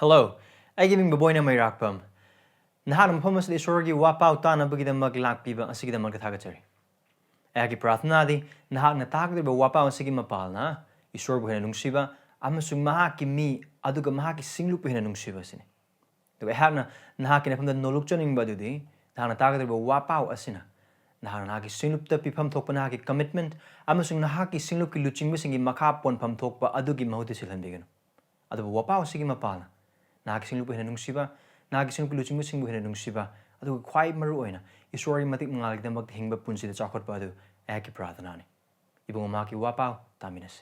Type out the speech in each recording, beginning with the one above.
Hello, I give him boy na may rakpam. Nahanam pumas the Esorgi wapau tana bagida maglak piba ang sige mag katagachari. Agi prathna di nahak na takdir ba wapau ang sige mapal na Esor buhay na nung siba amasung mahaki mi aduga mahaki singlup buhay na nung siba sini. Diba ehak na nahaki na pamda noluk choning ba dudi nahak na takdir ba wapau asina. Nahak na nahaki singlup ta pipam tok pa nahaki commitment amasung nahaki singlup ki luching bisingi makapon pam tok pa adugi mahuti silhan bigano. Adu ba wapau sige mapal na. Nakagising lupa hinanong siba, nakagising lupa luching musing buhay hinanong siba, at quite maruoy na, Esor matik mangalig na magtihing ba punsi na chakot pa adu, eki pratana ni. Ibang umaki wapaw, taminas.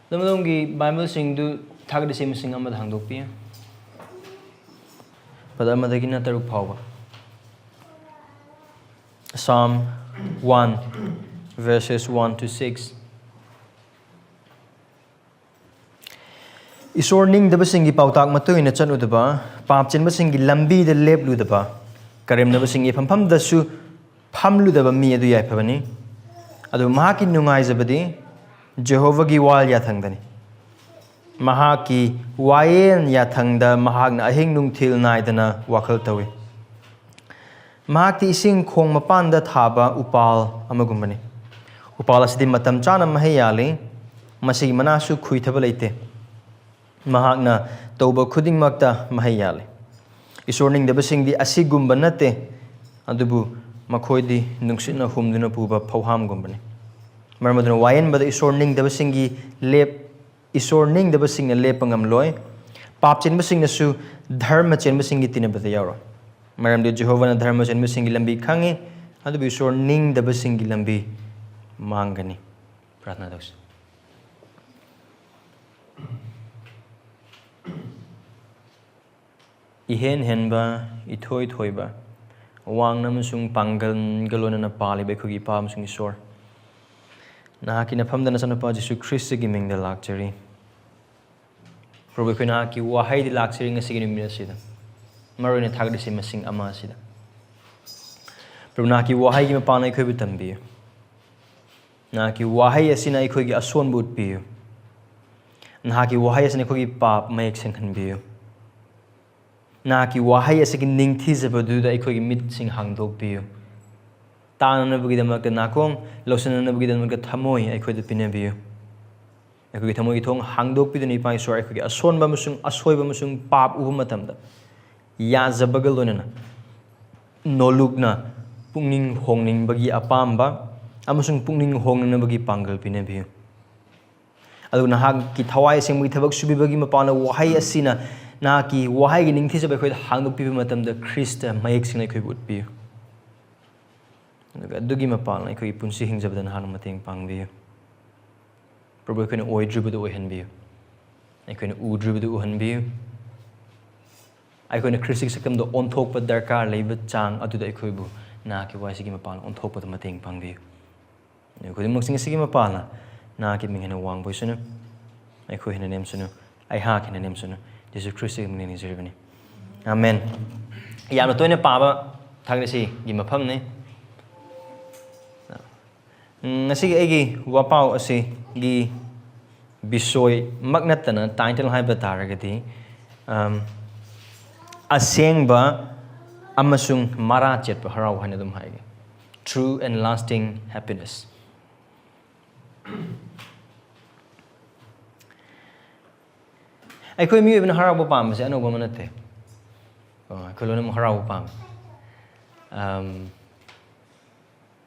Namadonggi Bible sing du thagdi sim sing amad hangdokpi. Pada amadagi na taruk phawa. Psalm 1 verses 1 to 6. Esor ningdabasinggi pautak matuin na chanudaba, papchenbasinggi lambi de lepludaba, karimnabasinggi phampam dasu phamludaba mi adu yaiphabani. Adu mahaki nungaijabani Jehovah gi wayel yathangda ni. Mahaki wayel yathangda mahagna ahing nungthil naidana wakal tawi. Mahaki ising khong mapanda thaba upal amagumbani. Upal asidi matam chana mahayali masigi manasu khuithaba leite. Mahagna tauba khuding makta mahayali. Esor ningdabasingdi asigumba nate adubu makhoidi nungsitna humduna puba phauham gumbani. Marmaduna wayan bada Esor ningdabasinggi lep Esor ningdabasingna lepangam loy papchenbasingna su darmachenbagi tinabada yawro maramde Jehovah na darmachenbagi lambi khangi adu Esor ningdabasinggi lambi mangani pratna daus ihen henba ithoi thoiba wangna musung panggal galona na pali bekhugi pa musung Esor Nahaki na pamdana sa napa Jesu Kristo giming da luxury. Probe ko nahaki wahay di luxury nga sige nimina sida. Maroon na thagdi si masing ama sida. Probe nahaki wahay gi mapana ikoy bitambiyo. Nahaki wahay asina ikoy gi aswan but biyo. Nahaki wahay asina ikoy gi pap mayek singhan biyo. Nahaki wahay asina ningthi zabaduda ikoy gi mit sing hangdog biyo. Tana na bagida magka nakong lausan na bagida magka thamoy ay koy pinabiyo ay koy thamoy itong hangdok pidun ipa Esor ay koy ason ba musung asoy ba musung pap uba matamda ya zabagal na nolug na pungning hongning bagi apamba amusung pungning hongning na bagi panggal pinabiyo alo na hag kitaway sing mga tabag subi bagi mapana wahay asina na ki wahay giningthi sa ba koy hangdok pibi matamda Krista mayek sing ay koy butbiyo Adugi mapal na ikoy punsi hingjabda na hanong mating pangbiyo. Probo ikoy na oy dribado oy hanbiyo. Ikoy na u dribado u hanbiyo. Ikoy na krisik sakam do ontok pa darkar laybat chang aduda ikoy bu na kiway sige mapal ontok pa do mating pangbiyo. Ikoy na magsing sige mapal na kit mingin na wang boy sunu. Ikoy hinanem sunu. Ay ha hinanem sunu. Jesu Kristo mingin ni zirvani. Amen. Yam na toy na paba thagna si gimapam ne. Nasi egi wapaw asi gi bisoy magnatana title hai bataragati Asengba amasung mara Chetpa Haraoba hanadum haige true and lasting happiness Aikoi mi ibn Haraoba pam se ano ba manate kolona mo Haraoba pam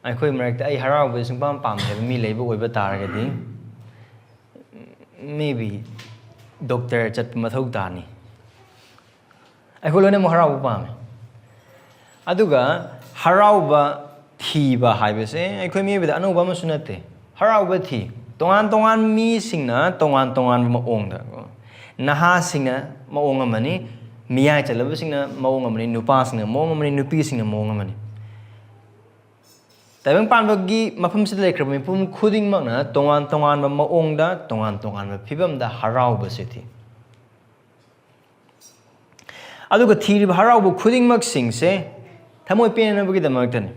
Aikoi marekta ay Haraoba sing pam he mi leiba oiba taragati maybe doctor chat mathau tani Aikoi lona mo Haraoba pam aduga Haraoba thiba haibase aikoi mi bida ano ba masunate Haraoba thi tongan mi singna tongan maongda naha singna maong amani miyai chalaba singna maong amani nupa singna maong amani nupi singna maong amani Taibang panbagi mafam sida lekrab mipum khuding makna tongan tongan ba maongda tongan tongan ba phibam da harauba siti aduga thiri harauba khuding mak sing se thamoi pena bagi da maktani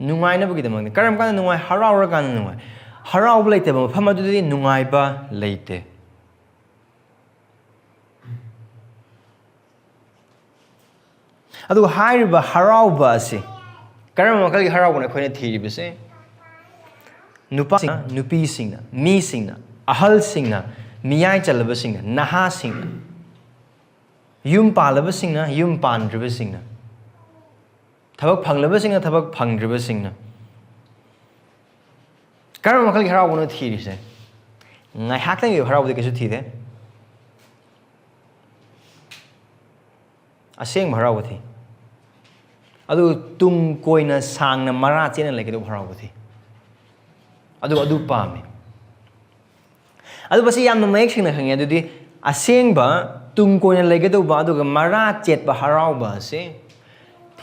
nungai na bagi da makni karam kana nungai haraura kana nungai harauba leite ba mafam adu di nungai ba leite aduga hairiba harauba asi karam makal gi harauba na khoine thiri bise nupa sing nupi sing na mi sing na ahal sing na miyai chalaba sing na naha sing na yum palaba sing na yum pandriba sing na thabak phanglaba sing na thabak phangdriba sing na karam makal gi harauba na thiri se ngai haktang gi harauba de kesu thide aseng harauba thi adu tung koina sangna mara chena lekedo harauba thi adu pame adu basi yam no mek singna khange adu di asengba tung koina lekedo ba adu mara chetpa harauba se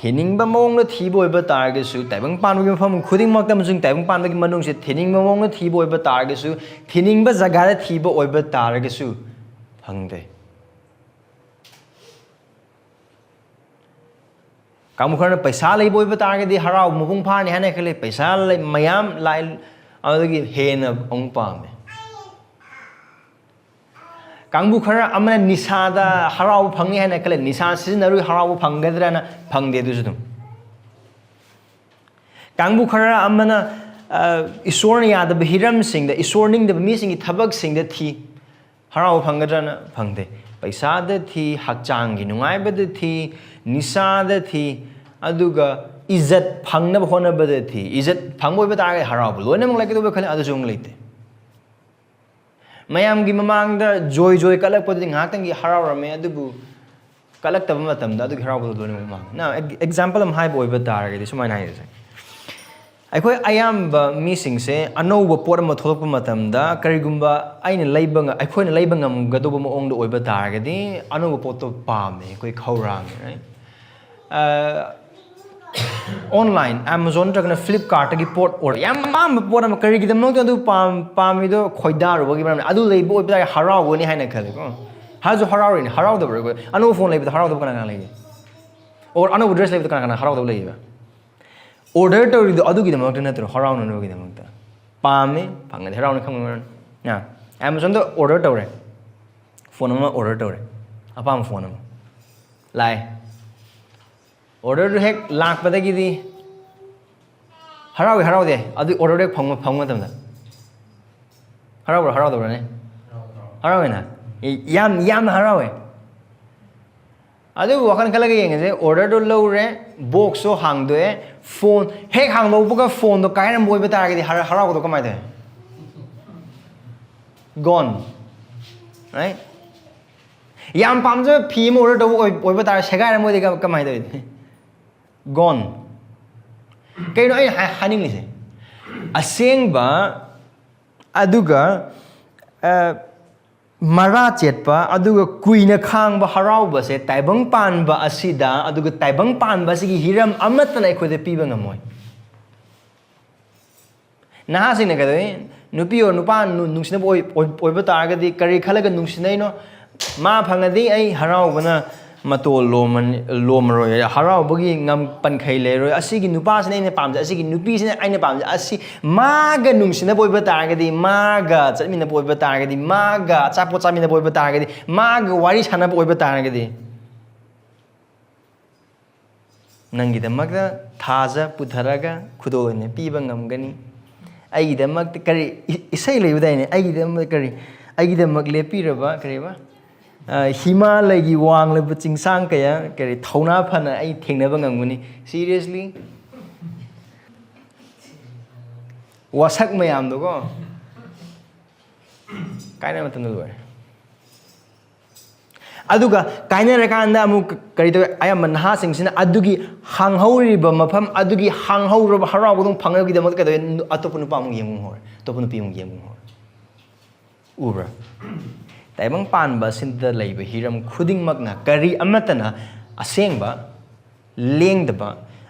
thiningba mong na thiboi ba targe su taibang panbu gi pham khuding mak tam jung taibang panbu gi manung se thiningba mong na thiboi ba targe su thiningba jaga da thiba oi ba targe su phangde kamu khana paisa lei boi ba targe di harau mupung phar ni hane khale paisa lei mayam lai adagi hena ong pame kangbu khara amana nisada harau phangni hane khale nisa sinaru harau phanggadra na phangde du judum kangbu khara amana Esor ni yada hiram sing da Esor ning da mi sing gi thabak sing da thi harau phanggadra na phangde paisa da thi hakchang gi nungai ba da thi nisa da thi aduga izat phangna hona ba da thi izat phangboi ba targe harau loina mong like do ba khale adu jong leite mayam gi mamang da joy kalak podi ngak tang gi harau rame adubu kalak tab matam da adu harau lo loina mong now example am high boy ba targe di sumai nai se akhoi ayam ba missing se ano ba por ma tholok pa matam da karigumba aina leiba nga akhoi na leiba ngam ga do ba ong do oi ba targe di ano ba pot to pa me koi khaurang right online Amazon tragna Flipkart gi port or yam mam port am kari gi dam no do pam mi do khoida ro gi bram adu lei bo ba harau go ni haina khale ko ha jo harau ni harau do bro anu phone lei ba harau do kana lei or anu dress lei ba kana harau do lei ba order to do adu gi dam no na harau no gi dam ta pam phang ni harau ni khang na Amazon do order to re phone ma order to re apam phone ma lai order to hek lak pada gi di harau de adu order de phang tam da harau do ne harau na yam harau adu wakan kala gi yeng je order do lo re box so hang do phone hek hang lo bu ka phone do kai ram boi ba tar gi di harau do kamai de gone right yam pam je phi mo order do oi ba tar segai ram boi de kamai de gone kay no ay haning ni se asengba aduga mara chetpa aduga kuina khang ba harau ba se taibang pan ba asida aduga taibang pan ba sigi hiram amatna khode piba ngamoi naha sing na gadoi nupi or nupa nungsina oi ba targa di kari khalaga nungsinai no ma phangadi ai harau bana mato lomro harau bagi ngam pan khai le ro asigi nupa sine ne pamja asigi nupi sine aina pamja asi maga nungsina boiba targadi maga chatmina boiba targadi maga chapo chamina boiba targadi maga wari chana boiba targadi nangi damakda thaja putharaga khudone piba ngamgani ai damak kari isai leibadaine ai damak kari ai damak lepiraba kariba Himalaya gi wang le buching sang kaya kari thauna phana ai thengnaba ngamguni seriously wasak mayam do ko kaina matam do aduga kaina rakanda amu kari to ayam manha singsina adugi hanghauri ba mafam adugi hanghauro ba harau bodong phangagi damak ka do atopunu pamung yemung hor topunu pimung yemung hor ubra taibang pan ba sinda leiba hiram khuding makna kari amatana asengba lengdaba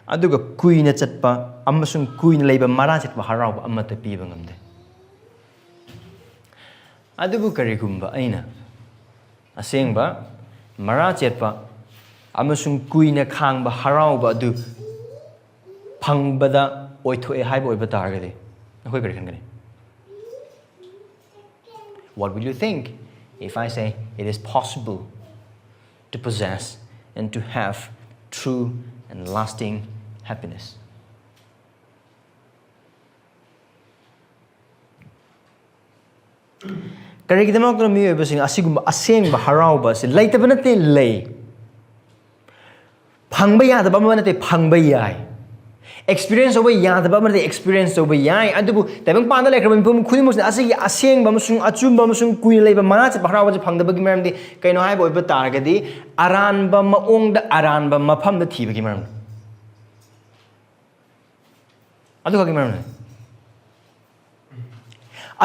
aduga kuina chatpa amasung kuina leiba mara chatpa harauba amata piba ngamde adubu karigumba aina asengba mara chatpa amasung kuina khangba harauba adu phangbada oithoe haiba oiba targade nakoi kari khangani what will you think if I say it is possible to possess and to have true and lasting happiness? Karigidamok na miyo iba sing asigumba asengba haraoba si laitaba natin lay phangba yadaba ma natin phangba yai experience over yadaba ma natin experience over yai adubu taibang panda laikraba mipum khudimos na asigi asengba amasung achumba amasung kuina leiba mana cha haraoba cha phangdabagi maramdi kaino haiba oiba targadi aranba maongda aranba mafamda thibagi maram aduga gi maram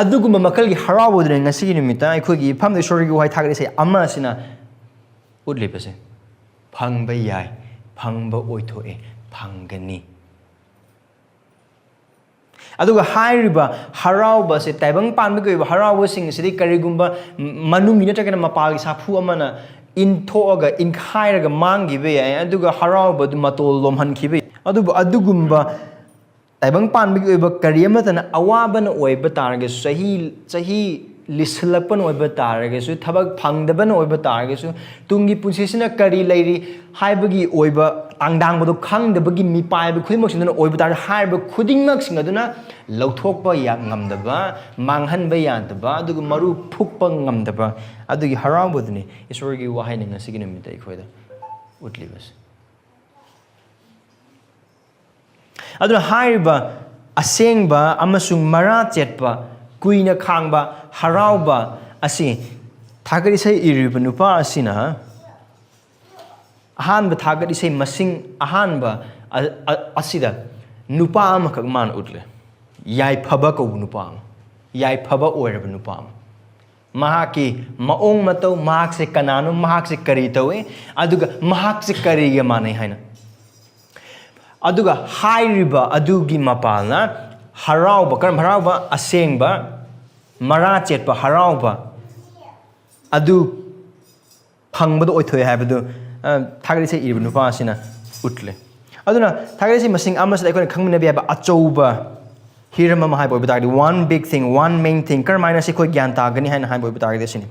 adugumba makalgi haraubudre ngasi nimita aikogi phamde sorigi wai thagri se ama sina utlipase phangba yai phangba oithoe phangani aduga hairiba harauba se taibang panba goiba harauba sing sidi karigumba manungi natagana mapalgi sapu amana inthoaga inkhairaga mangibe yai aduga harauba du matol lomhankibe adugumba taibang panbigi oiba kari amatana awabana oiba tarage sahi lislakpan oiba tarage su thabak phangdabana oiba tarage su tungi punsisina kari lairi haibagi oiba tangdangbodo khangdabagi mipaiba khudimok sindana oiba tar haiba khudingmak sing aduna lauthokpa ya ngamdaba manghanba yadaba adugu maru phukpa ngamdaba adugi haraubudni isorgi wahaina ngasigi numita ikhoida utlibas aduna haiba asengba amasung mara chetpa kuina khangba harauba asi thagari sai iriba nupa asina ahanba thagari sai masing ahanba asida nupa amakak man utle yai phaba ko nupa yai phaba oiraba nupa mahaki maong matau mahak se kananu mahak se kari tawe aduga mahak se kari ga manai haina aduga hairiba adugi mapalna harauba karam harauba asengba mara chetpa harauba adu phangbado oithoi haibadu thagari se iriba nupa asina utle aduna thagari se masing amas da ikon khangmina bi ba achouba hirama ma haibo bitagdi one big thing one main thing karmaina se khoi gyan ta gani haina haibo bitagdi desini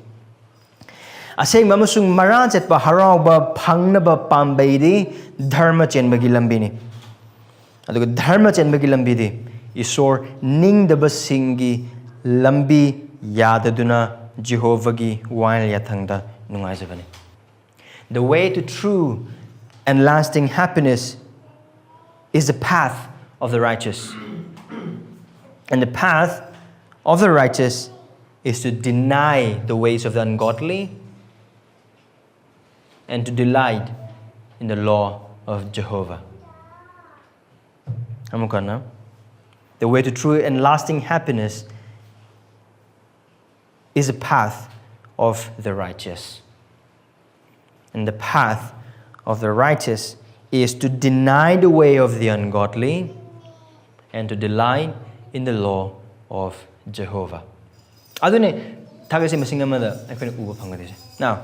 asengba amasung mara chetpa harauba phangnaba pambeidi darmachenbagi lambini aduga darmachendabagi lambidi Esor ningdabasinggi lambi yadaduna Jehovah wayel yathangda nungaijabani. The way to true and lasting happiness is the path of the righteous. And the path of the righteous is to deny the ways of the ungodly and to delight in the law of Jehovah. The way to true and lasting happiness is a path of the righteous. And the path of the righteous is to deny the way of the ungodly and to delight in the law of Jehovah. Adune thagasi masing amada aikoi uba phangade. Now,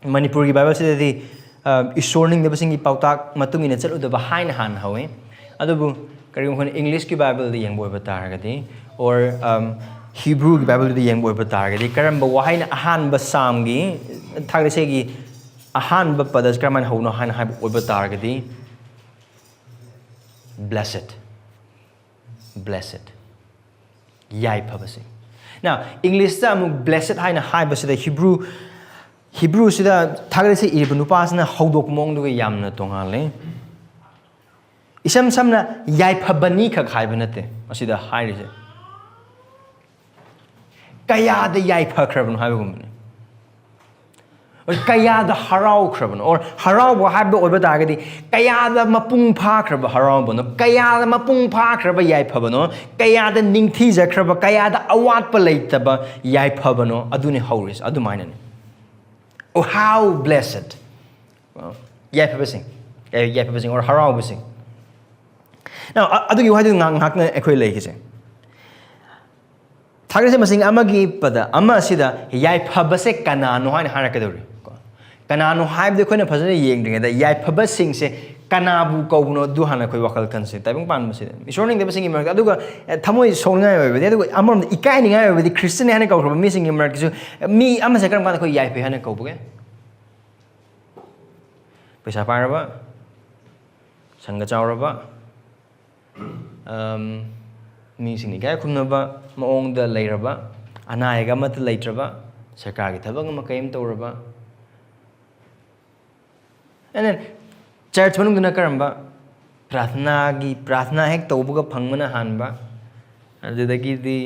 Manipur ki Bible sidadi Esor ningdabasinggi pautak matungina chaludaba haina han hawe. Adubu karigum English ki Bible di yang boy bataragadi or Hebrew ki Bible di yang boy bataragadi karamba wahaina ahan basamgi thagrisegi ahan ba padas karaman hono han hai boy bataragadi blessed yai phabasi. Now English ta mu blessed haina hai basida Hebrew sida thagrisi ibnu pasna hodok mongdu ga yamna tongale isam samna yai phabani kha khaiba nate asida hairise kaya da yai phakrabun haibugumne or kaya da harau krabun or harau wa haiba oiba dagadi kaya da mapung phakraba harau bono kaya da mapung phakraba yai phabano kaya da ningthi jakraba kaya da awat pa leitaba yai phabano aduni hauris adu mainan. Oh how blessed. Well, yai phabasing or harau basing Now adugi wahai ngang hak na ekhoi leikise thagre se masing amagi pada ama sida yai phabase kanano haina harakadori kanano haibde khoina phajana yengdinga da yai phabasing se kanabu kauno du hana khoi wakal kanse taibang pan masida Esor ningdabasinggi mark aduga thamoi songai oibedi aduga amam ikai ningai oibedi Christian hana kaukhra mi singi mark su mi ama se karam kan khoi yai phe hana kaubuge paisa paraba sanga chawraba mi singni kai khumnaba maongda leiraba anaiga mat leitraba sarkar gi thabang ma kaim tawraba and then church manungduna karamba prathna hek tawbuga phangmana hanba adudagi di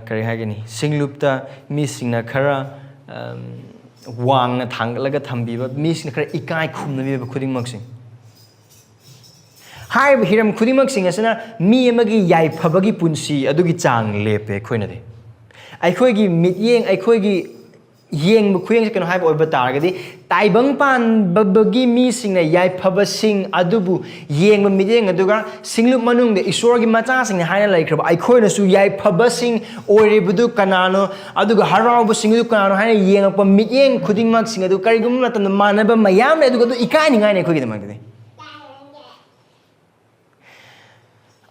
kari hagani singlupta mi singna khara wangna thanglaga thambiba mi singna khara ikai khumnabiba khuding maksing hai hiram khuding maksing asana mi amagi yai phabagi punsi adugi chang lepe khoina de ai khoi gi mityeng ai khoi gi yeng bu khuyeng se kano hai ba targadi taibang pan babagi mi singna yai phaba sing adubu yeng ba mityeng aduga singlup manung de Esor gi macha sing haina laikraba ai khoina su yai phaba sing ori budu kanano aduga harau bu singlu kanano haina yeng pa mityeng khuding mak sing adu karigum na tan manaba mayam aduga du ikai ningai ne khoi gi damang de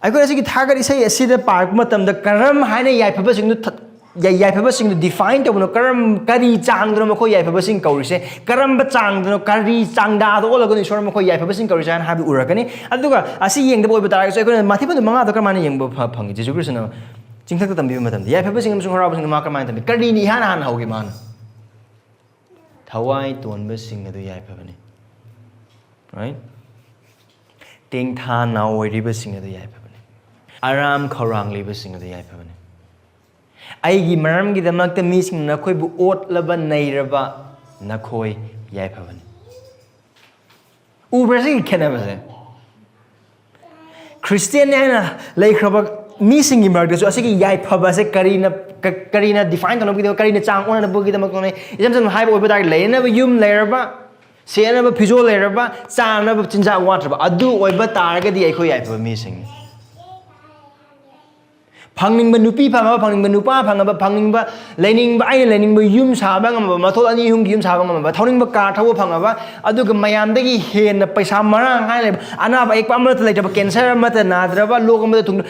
ai khoi asigi thagar isai asida park matam da karam haina yai phaba sing du yai phaba sing define to no karam kari chang do mako yai phaba sing kaurise karam ba chang do kari chang da do olago ni Esor mako yai phaba sing kaurise han habi urakani aduga asi yeng da boy ba targa so ko mathi ba manga do karmani yeng ba phangi Jesu Christ na chingthak ta tambi matam yai phaba sing amsung harau sing ma karmani tambi kari ni han haugi man thawai ton ba sing adu yai phaba ni right ting tha na oi ri ba sing adu yai phaba ni aram khorang li ba sing adu yai phaba ni aigi maram gi damak ta mi sing na khoi bu ot laba nairaba na khoi yai phaban ubrasi khenaba se Christian na lai khraba mi sing gi mark so asigi yai phaba se karina define tono gi karina chang ona na bu gi damak ne isam sam hai bo ba dar lai na ba yum lairaba se na ba phijo lairaba cha na ba chinja water ba adu oi ba tar ga di ai khoi yai phaba mi sing phangning ba nupi phanga phangning ba nupa phanga ba phangning ba lening ba ai lening ba yum saba ngam ba mathol ani hum gi yum saba ngam ba thoning ba ka thawo phanga ba aduga mayam dagi hen paisa marang hai le ana ba ek pa amra lai ba cancer ma ta nadra ba log ma thung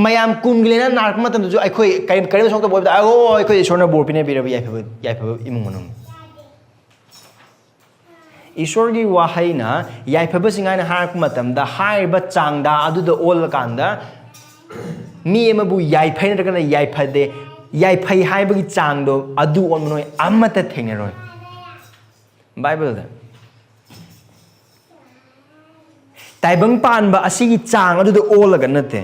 mayam kun gilena nark ma ta ju ai khoi kai sok ta boy da o ai khoi Esor na bor pine bi ra yai pha imung manung Esor gi wahai na yai pha ba singai na harak matam da hai ba chang da adu da ol kan da mi emabu yai phai na kana yai phade yai phai hai bagi chang do adu on noi amata thengna roi Bible da taibang pan ba asigi chang adu do olaga nate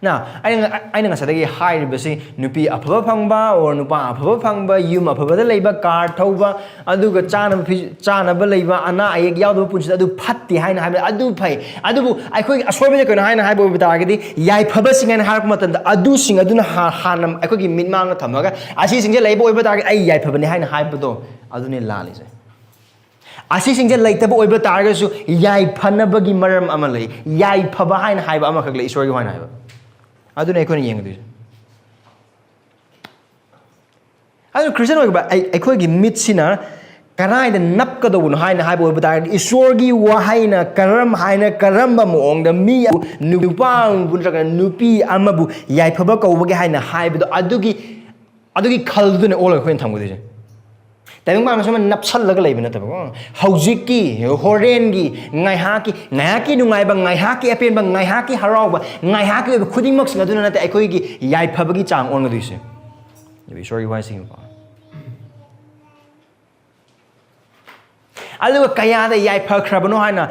na ai nga sadagi hai basi nupi aphaba phangba or nupa aphaba phangba yum aphaba da leiba car thauba aduga chana ba leiba ana ayek yawdo punsi adu phatti haina haiba adu phai adubu ai khoi asoibe de kana haina haiba bitagadi yai phaba singa harak matan da adu sing aduna hanam ai khoi gi minmang na thamaga asi singje leiba oiba tagadi ai yai phaba ni haina haiba do adune lali se asi singje leitaba oiba targa su yai phanabagi maram ama lei yai phaba haina haiba ama khak le Esor gi haina haiba aduna ai khoi ni yeng du adu Christian oiba ai khoi gi mit sina karai da nap ka do no haina haiba oiba targa Esor gi wahaina karam haina karamba mo ong da mi nupa bunra ka nupi amabu yai phaba ka oba gi haina haiba do adugi khaldu ne ola khoi thamgu de taibang ba masama napsal laga leiba na tabo haujiki horengi ngaihaki nungai ba ngaihaki apen ba ngaihaki harau ba ngaihaki ba khuding mak singa duna na ta akoi gi yai phabagi chang on ga duise be sorry why sing ba alu kaya da yai phakrabano haina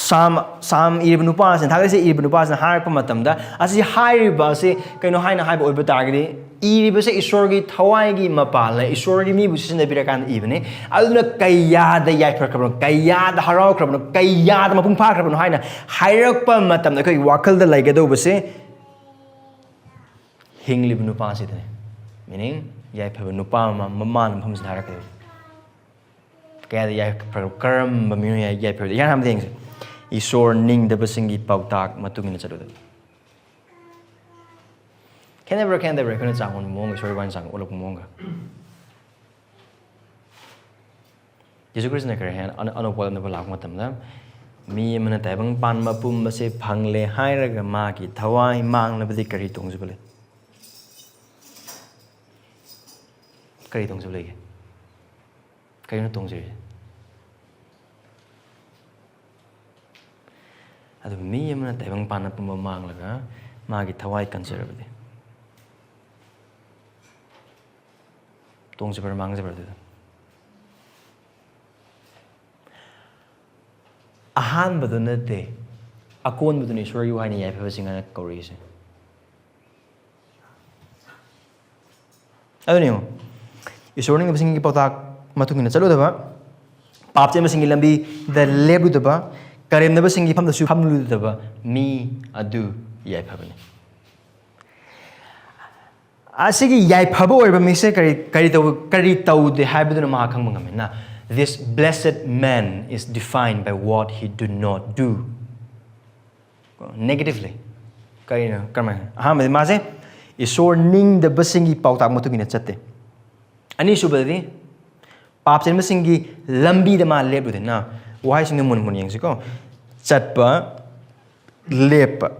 sam iribnu pa sen thagre se iribnu pa sen har pa matam da asi hai ba se kaino haina hai ba oi ba targadi iriba se Esor gi thawai gi mapal Esor gi mi bu sin da birakan ibne aduna kaya da yai phakrabano kaya da harau krabano kaya da mapung pha krabano haina hairak pa matam da kai wakal da laiga do ba se hinglibnu pa se de meaning yai phabanu pa mama nam pham sin harak kaya da yai karam ba mi yai phab yan ham thing Esor ningdabasinggi pautak matungina chaluda. Can never kana changon mong Esor wan sang ulok monga. Jesus Christ na kare anopol na balak matamda mi mana taibang pan mapum base phangle hairaga ma ki thawai mang na badi kari tongzubale. Kari tongzubale. Kari na tongzubale. Adu mi mana taibang pan mapum mang laga ma ki thawai kanserabade. Tongzubare mang zabade. Ahan baduna de akon baduna Esor yu haini yaipa basingana kaurisi. Aduni mo Esor ning basingi pautak matungina chaludaba papche basingi lambi da lebudaba karem na basingi phamda su phamludaba mi adu yaipa bani. Asigi yaipa bo oiba mise kari tau de haibaduna maha khangba ngame na. This blessed man is defined by what he do not do. Negatively. Kaya karma. Aham maze Esor ningdabasingi pautak matungina chatte. Ani subadi papchen basingi lambi dama lebude na. Wahai sing mun yengsi ko. Chetpa lepa.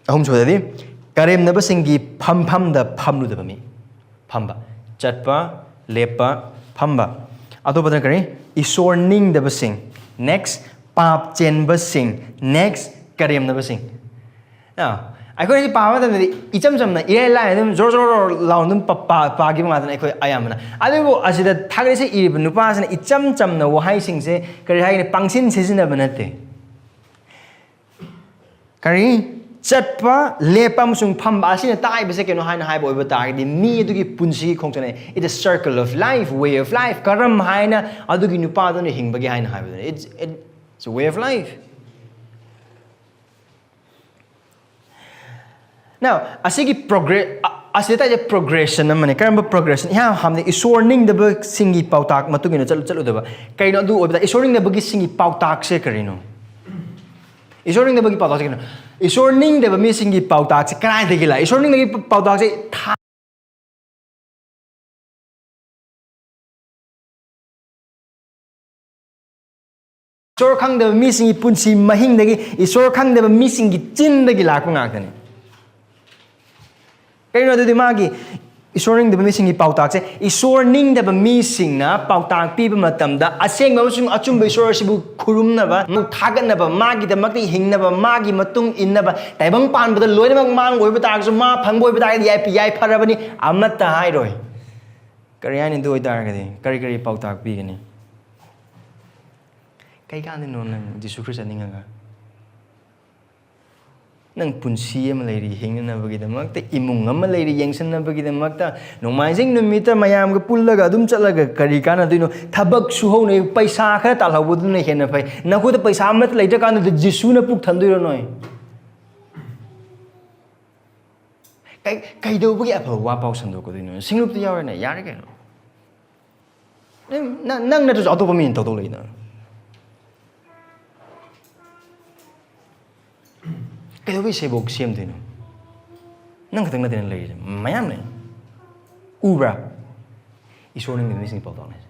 Ahum subadi karem na basingi pham da phamlu da bami. Phamba. Chetpa lepa phamba. Ato padang kari Esor ningdabasing. Next papchenbasing. Next karemnabasing. Now, I could power than the icham ila zor laundum pa giving out an ayamana. Adu as the Tagrisi Nupas and icham no wahai sing say Kari Pangsin season of Banate. Kari Chetpa lepamsung pambasi na tayo basta kino hay na hay bo ibatag di mi adugi punsi kong tunay. It's a circle of life, way of life. Karam hay na adugi nupado ni hingbagi hay na hay bo. It's a way of life. Now, asigi progression naman eh. Karamba progression. Iha hamne Esor ningdabasingi pautak matugin na chalo diba. Kaya no adu obita Esor ningdabagi singi pautak se karino. Esor ningdabagi pautak se karino. Esor ningdabasingi pautak se kanay degila. Esor ningdabagi pautak se Esor kangdabasingi punsi mahing degi Esor kangdabasingi chin degi lakong ngakani. Kaya na doon magi, Esor ningdabasingi pautak se Esor ningdabamising na pautak pipa matamda Asengba amasung achumba Esor sibu kurum na ba mutagat na ba magi damakti hing na ba magi matung in na ba taibang pan ba loy na mang boy ba so ma phangboy ba yai parabani amata hai roi kariyan doy tar kadi kari pautak pi gani kai kan din non nang Jesus Christ aninga nang punsi ama leiri hingna na bagi damakta imung ama leiri yengsan na bagi damakta nomaising numita mayam ga pullaga adum chalaga kari kana dino thabak suho nei paisa khara talhabu dun nei hena phai naku da paisa amat leita kana de jisu na puk thandoi noi kai do bagi apha wa pau sando ko dino singlup ta yaw na yare kai no nang na to auto pamin to leina kaya wis sebok siam dino nang katang na din lay mayam na ubra Esor ningdabasingi pautak na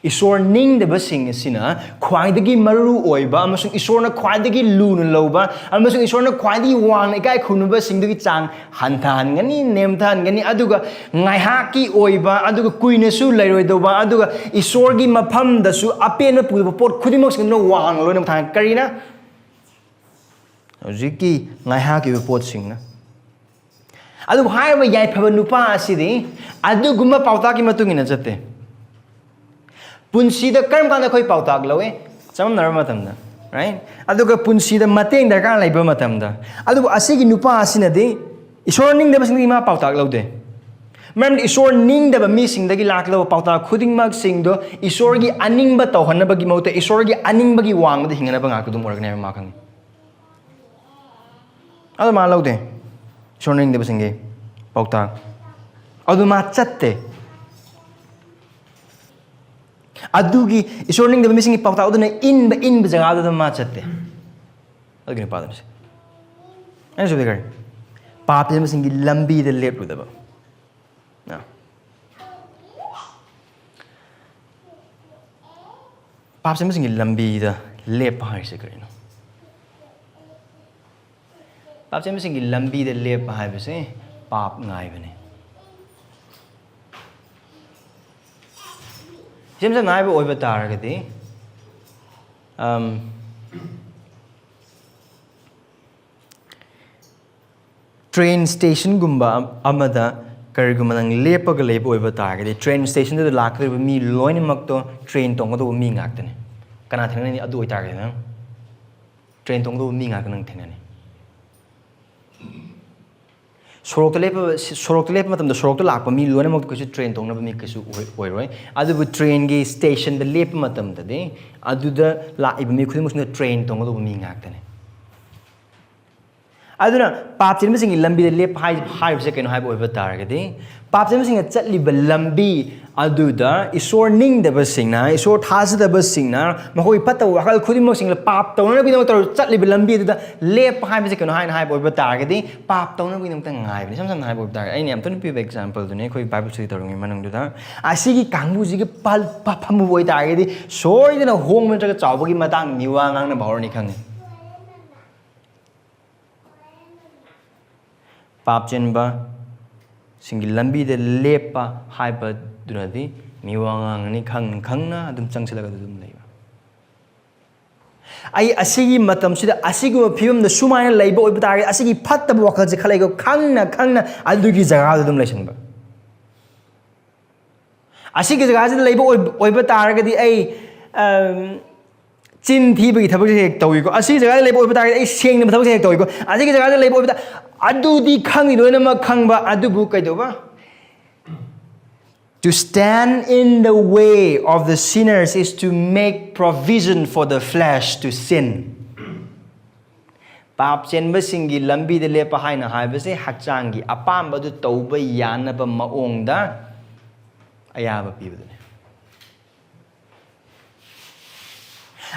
Esor ningdabasing sina khwaidagi maru oiba amasung Esor na khwaidagi luna loba amasung Esor na khwaidagi wang ikai khunuba singdugi chang hantan gani nemthan gani aduga ngaihaki oiba aduga kuinasu lairoi doba aduga Esor gi mafam dasu apen pu pot khudimok sing no wang loinam thang karina hojiki ngaihaki pot sing na adu haiba yai phaba nupa asidi aduguma pautaki matungina jate Punsi da karam kana khoi pautak lawe chamam nar matamda right aduga punsi da mateng da kan laiba matamda aduga asigi nupa asina de Esor ningdabasingi ma pautak laude man Esor ningdaba mi singdagi laklo pautak khuding mak singdo Esor gi aningba tawhanna bagi mauta Esor gi aningba gi wang da hingana banga kudum orgne ma khang adu ma laude Esor ningdabasingi pautak adu ma chatte Adugi Esor ningdabasinggi pautaduna in jagada ma chatte. Agni padanse. And so they go. Pambeidi lambi the lep with the now. Pambeidi lambi the lep high secret. Pambeidi lambi the lep high say pap ngaivene. James and I were over target. Train station gumba amada karigumanang lepaga lep over target. Train station to the lack of me loin makto train tongo ming actin. Cannot adu target. Train tongo ming acting tenani. Sorok the lep matam the sorok the lap me loin makto train tongo make right. Adu train gay station the lep matam the day. Adu the la ibimikus the train tongo ming actin. Aduna Pambeidi lambi the lep high second high over target. Pambeidi a chatli lambi aduda Esor ningdabasingna Esor thazadabasingna mahoi pata wakal khudimosing pap tawna binam chatli lambi the lep high second high over target. Pap tawna binam ngai samsam high over target. I am to give example to ne koi Bible study tarungi manung duda asigi kangbu jigi pal papamu boy target soi dina hong men jaga chawbagi matang niwa ngang na bawr ni khangi. Pambeidi single lambi the lepa hyper dunadi miwang ni khangna adum changsilaga dum leiba ai asigi matam sida asigu phibam the sumaina leiba oiba target asigi phattaba wakal je khalaigo khangna adugi jaga dum laisanba asigi jaga je leiba oiba target di ai chin thibagi thabak je tawiko asigi jaga leiba oiba target ai sengna thabak je tawiko asigi jaga leiba oiba adudi khangi loinama khangba adubu kaidoba to stand in the way of the sinners is to make provision for the flesh to sin. Darmachendabagi lambi the lepa haina haibase hakchangi apamba du tauba yanaba maongda ayaba pibadune.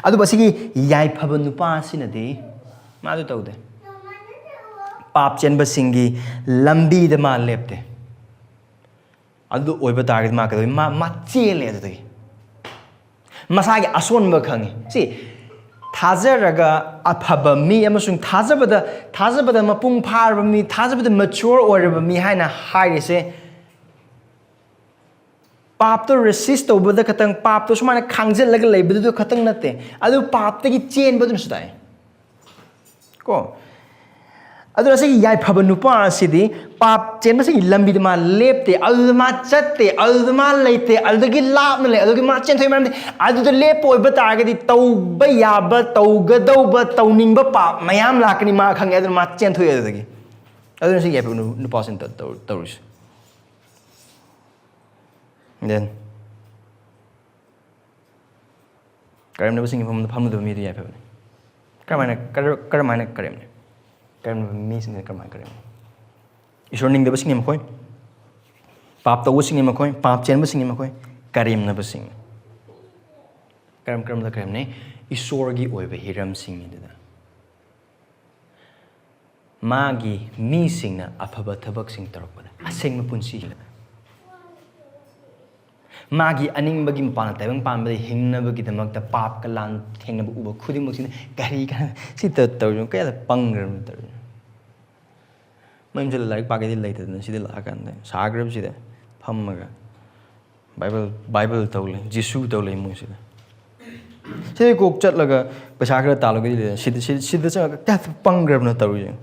Adu basigi yaipaba nupa sinade madu taude. Pambeidi lambi the ma lepte. Adu oiba target ma kadoi ma chele adu masagi ason ba khangi si thazaraga aphaba mi amasung thazabada mapung pharba mi thazabada mature oraba mi haina haise pap to resist obada khatang pap to sumana khangjel laga leibadu khatang nate adu pap tagi chen badu sudai ko aduna se yai phaba nupa asidi Pambeidi lambi ma lepte alma chatte alma leite aldagi lapna le aldagi ma chen thoi maram adu the lep oiba target tauba yaba taugadauba tauningba pa mayam lakani ma khange adu ma chen thoi adagi aduna se yai phaba nupa sin tawris then karam never sing from the palm of the media karamana karam missing the Karma. Esor ningdabasinggi makoi, pap tawusinggi makoi, Pambeidi makoi, karim nabasing. Karam the karam ne, Esorgi oiba hiram singing da. Magi missing na apaba tabak sing taropada, Asengba punsi. Magi ningdabagi mpana tabang Pambeidi hingnabagi damak the pap kalan hingnabu uba khudimuk kari kan sita tawjung kaya pangram tar. Ma'am like pagadi later than she la kan sagrab si de phammaga Bible tawle Jisu tawle mu si se kok chatlaga paisa khara talogadi sida cha ka pangrab na taru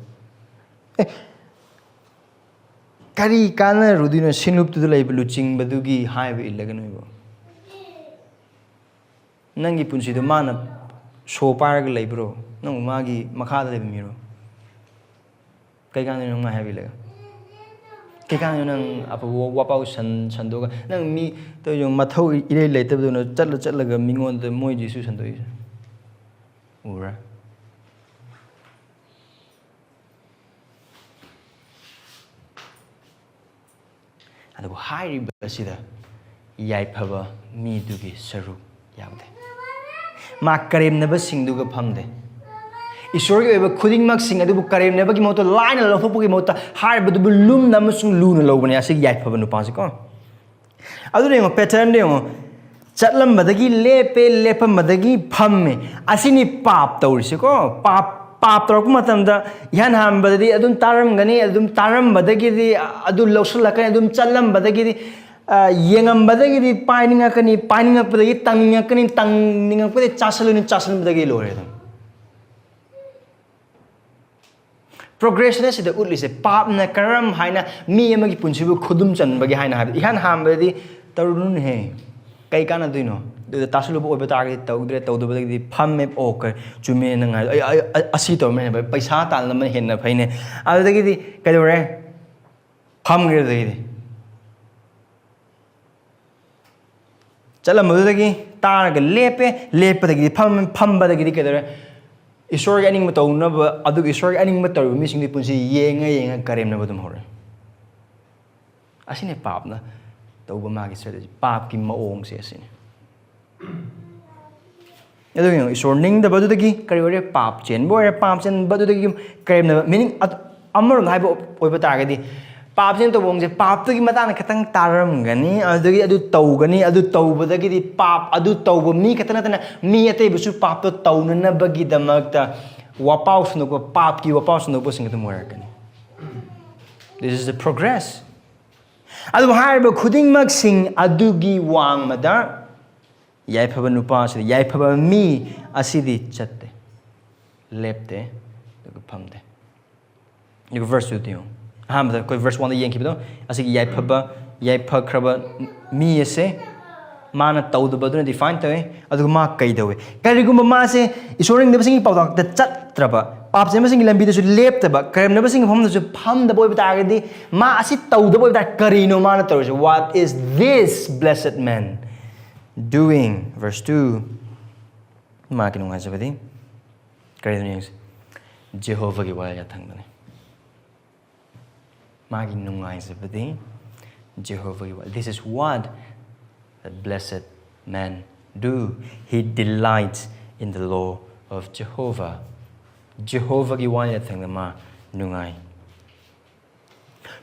kari kana rudina sinup tu lai luching badugi haiba illagano nangi punsi do mana so parag lai bro nang magi makhada le miro kai kan nang ma heavy lega kai kan nang apa wapau sandoga nang mi to yung mathau ire leitab do no chatlaga mingon de moi jisu sandoi ura adu hai basida yaipaba mi dugi saru yaude ma karemnabasingduga phamde Esor gi oiba khudingmak sing adubu karemnabagi mota line lofopagi mota harbadubu lumna amasung luna lobani asigi yaipaba nupasi ko adune ngo pattern de ngo chatlambadagi lepe lepammadagi phamme asini pap tawrise ko pap torok matamda yan hambadadi adum taramgani adum tarambadagi di adu lawsulakani adum chalambadagi di yengambadagi di painingakani painingakpadagi tangingakapadi chasaluni chasalambadagi lore dum progression is the utlise pap na karam haina mi amagi punsibu khudum chanbagi haina habi ihan hambadadi tarunun he kai kana duino the tasulu bo betagi tawdre tawdubagi phamme ok chume nanga asi to me paisa tan lam henna phaine adagi di kadore phamgre dagi chalam modagi targa lepe dagi phambadagi kadore Esor aning mataw na ba adug Esor aning mataw mi sing di punsi yenga karem na ba dum hore asine pap na tawba magi strategy pap ki maong se asine adug yung Esor ning da ba dagi kari ore pap chen bo ore pap chen ba dagi karem na meaning amor ngai bo oi ba ta ga di pap chen to bong je pap to gi mata na katang taram gani adug adu taw gani adu taw ba dagi di pap adu taw bo mi katana tana mi ate bu pap to taw na bagi damakta wapau sno ko pap ki wapau sno bo sing to more gani this is the progress adu harba khuding mak sing adugi wang mada yaipaba nupa si yaipaba mi asidi chatte lepte to phamde you verse with you hamda ko verse 1 da yeng kibido asigi yaipa kraba mi ase mana tawdaba duna define tawe adu ma kai dawe karigumba ma se isoring da singi pawdak da chatraba pap se masing lambi da su leptaba karem da singi pham da su pham da boy bata gadi ma asi tawda boy bata karino mana tawse what is this blessed man doing verse 2 ma kinung ajabadi karino yengs Jehovah gi wayel yathangda magi nungaijabani Jehovah gi wayel this is what that blessed man do he delights in the law of Jehovah gi wayel yathangda ma nungai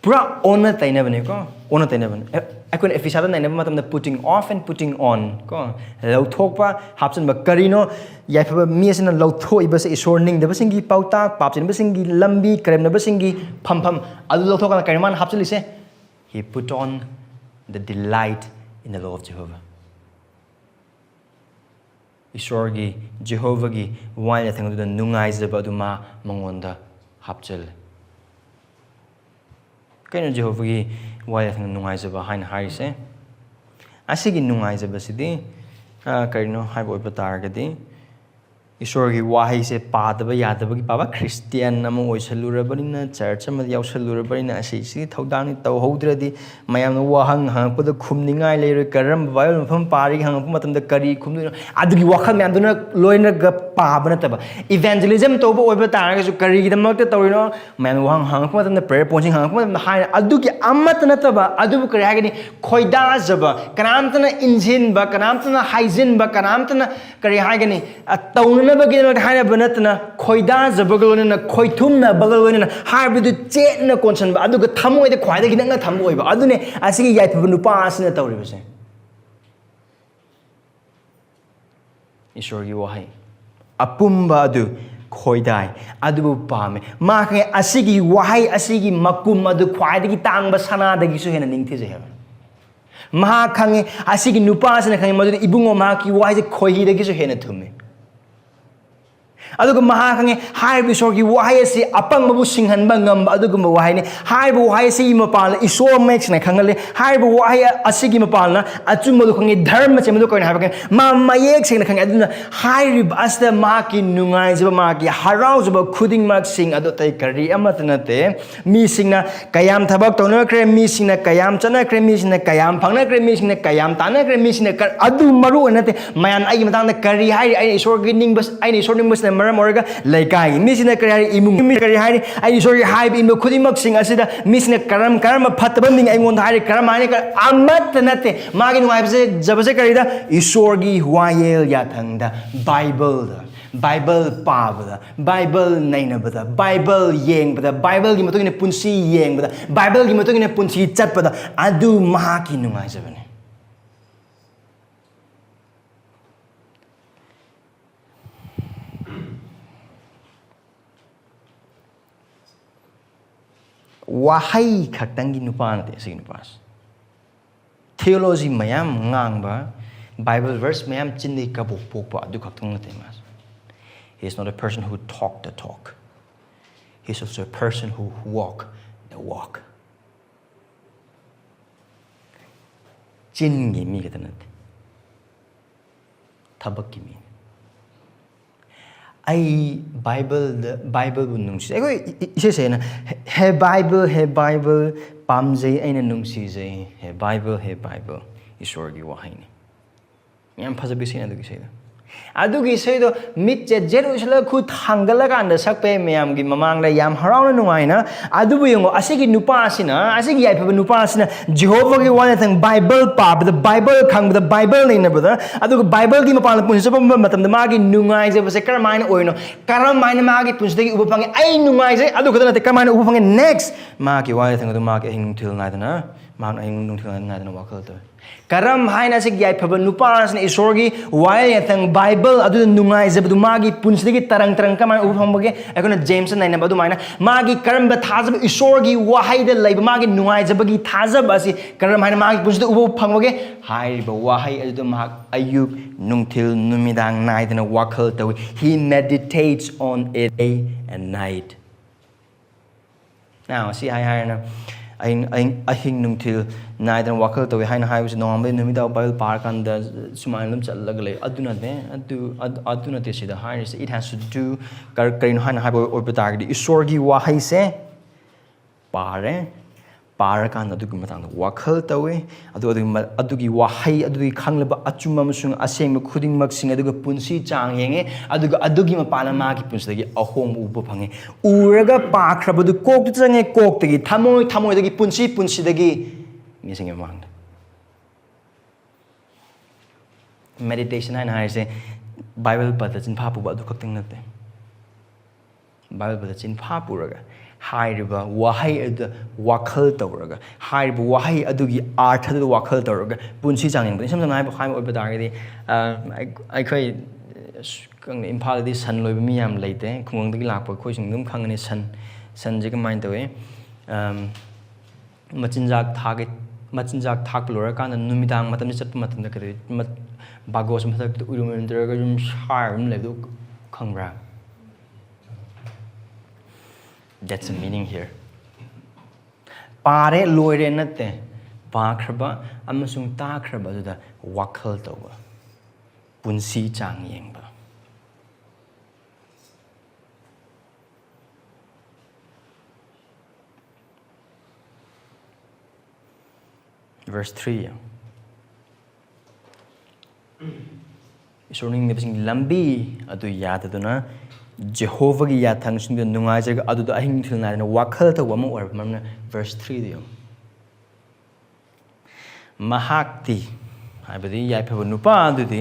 pura ona tainabane ko ona tainabane akon efisada nainaba matamda putting off and putting on ko lauthokpa hapsan ba karino yaipaba mi asina lauthoiba se Esor ningdabasingi pauta papchenbasingi lambi karemnabasingi pham adu lauthokana kariman hapsalise he put on the delight in the law of Jehovah Esor gi Jehovah gi wayel yathangda da nungaijaba duma mangonda hapchal kaino Jehovah gi wayel yathangda nungaijaba haina harise asigi nungaijaba sidi kaino haibo batargadi Esor gi wahai se padaba yadaba gi baba Christian nama oisalurabanina church ama yausalurabanina asi si thodang ni tawhodradi mayamna wahang hangpada khumningai leire karam bible mafam pari hangpa matamda kari khumnu adugi wakhal myam duna loina ga pabana taba evangelism toba oiba taraga su kari gi damakta tawino mayam wahang hangpa matamda prayer pointing hangpa matamda hai adugi amatna taba adubu kari hagani khoida jaba kanamtana injin ba kanamtana hygiene ba kanamtana kari hagani tawna bagi na haina banatna khoida jabagalona na khoithumna bagalona harbidu chetna konsan ba aduga thamoi de khwaida ginanga thamoi ba adune asigi yaipaba nupa asina tawribase Esor gi wahai apumba adu khoidai adubu pame ma khe asigi wahai asigi makum adu khwaida gi tangba sana dagi su hena ningthi je heba ma khange asigi nupa asina khange madu ibungo ma ki wahai je khohi dagi su hena thume aduga mahakange haibu Esor gi wahai si apang mabu singhan bangam aduga ma wahai ne haibu wahai si mapal Esor makes na khangale haibu wahai asigi mapal na achum madu khange dharma che madu koina habakan ma mayek sing na khange aduna hairib asta ma ki nungai jaba ma ki harau jaba khuding mak sing adu tai kari amatna te mi sing na kayam thabak tona kre mi sing na kayam chana kre mi sing na kayam phangna kre mi sing na kayam tana kre mi sing na adu maru na te mayan ai matang na kari hai ai Esor gi ning bas ai Esor ning bas na maram oraga laikai misina kari imung mi kari hari ai sorry hai in khudimak sing asida misina karam phataba ming ai ngon hari karam ani ka amat nate magi nu haibse jabase kari da Esor gi wayel yathangda Bible pabada Bible nainabada Bible yengbada Bible gi matungina punsi yengbada Bible gi matungina punsi chatpada adu mahaki nungaijabani wahai khaktangi nupa nate sigi nupas theology mayam ngangba Bible verse mayam chinni kabuk pokpa adu khaktung nate mas. He is not a person who talk the talk. He is also a person who walk the walk. Chin gi mi gatanat. Thabak gi mi. Ai Bible bu nungsi. Ai ise se na he Bible pamjai aina nungsi jai he Bible Esor gi wahai ni. Yam phajabi sin adu gi se da. Adugi say do mit Jerusalem khut hangalakan sakpe mayam gi mamang la yam harauna nungaina adubu yongo asigi nupa sina asigi yai pha nupa sina Jehovah gi wana thang Bible pa the Bible khang the Bible nei na brother adugu Bible gi mapala punsa pa matam da magi nungai je base karamaina oino karamaina magi punsa gi ubu pangi ai nungai je adu khadana te karamaina ubu pangi next magi wana thang do magi hing til na dana mang ai nung til na dana wakal to karam haina sig yai pha nupa sina Esor gi wayel thang Bible adu nungai je badu magi punsa gi tarang kaman ubu pangge akona James nei na badu maina magi karam ba thajab Esor gi wahai da laiba magi nungai je bagi thajab asi karam haina magi punsa ubu pangge hai ba wahai adu mag ayuk nungtil numidang nai dana wakal to he meditates on it day and night. Now see hai na ahing nungtil nai dan wakal to hai na hai was normal numida Bible par kan da sumailum challaga le aduna te sida hai it has to do karin hai na hai or betag di Esor gi wahai se pare kan adu gi matang wakal to we adu gi wahai adu gi khanglaba achuma amasung asengba khudingmak sing adu gi punsi chang yenge adu gi mapala ma gi punsi gi ahong ubu phange uraga pakhrabadu kok change kok tegi thamoi dagi punsi dagi mising amang meditation hai se Bible pada chin pha pu adu khakting nate Bible pada chin pha puraga hairiba wahai adu wakal tawraga hairiba wahai adu gi artha adu wakal tawraga punsi changeng sam sam hai hai oi badar gi ai khoi kang Imphal di san loiba mi yam leite khungong dagi lakpa khoi sing dum khangani san ji ka main tawe machinjak thak lora kan numidang matam chat matam da kare bagos matak urum ndra ga jum sharum le du khangra. That's the meaning here. Pare loire nate pakraba amasung takraba da wakal tawa punsi chang yengba. Verse 3. Esor ningdabasinggi lambi adu yadaduna Jehovah gi yathang sing nungaijag adu ahing til na wakal ta wama or mamna verse 3 dio mahakti haibadi yai pha nupa adu di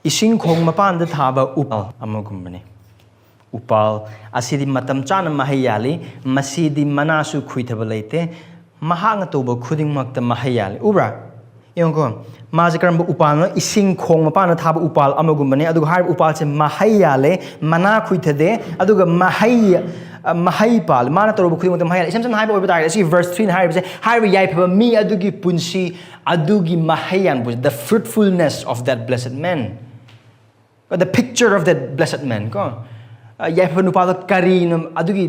ising khong mapan da thaba upal amagumbani upal asidi matam chana mahayali masidi manasu khuithaba leite mahang toba khuding makta mahayali ubra yongko Mazikaram upal ising khong mapana thaba upal amagumbani aduga har upal se mahayale mana khuithade aduga mahai pal mana torobu khuding makta mahayale samsam haiba orbita see verse 3 haiba se haiba yai pha mi adugi punsi adugi mahayang the fruitfulness of that blessed man, the picture of that blessed man ko yai pha nupa kari adugi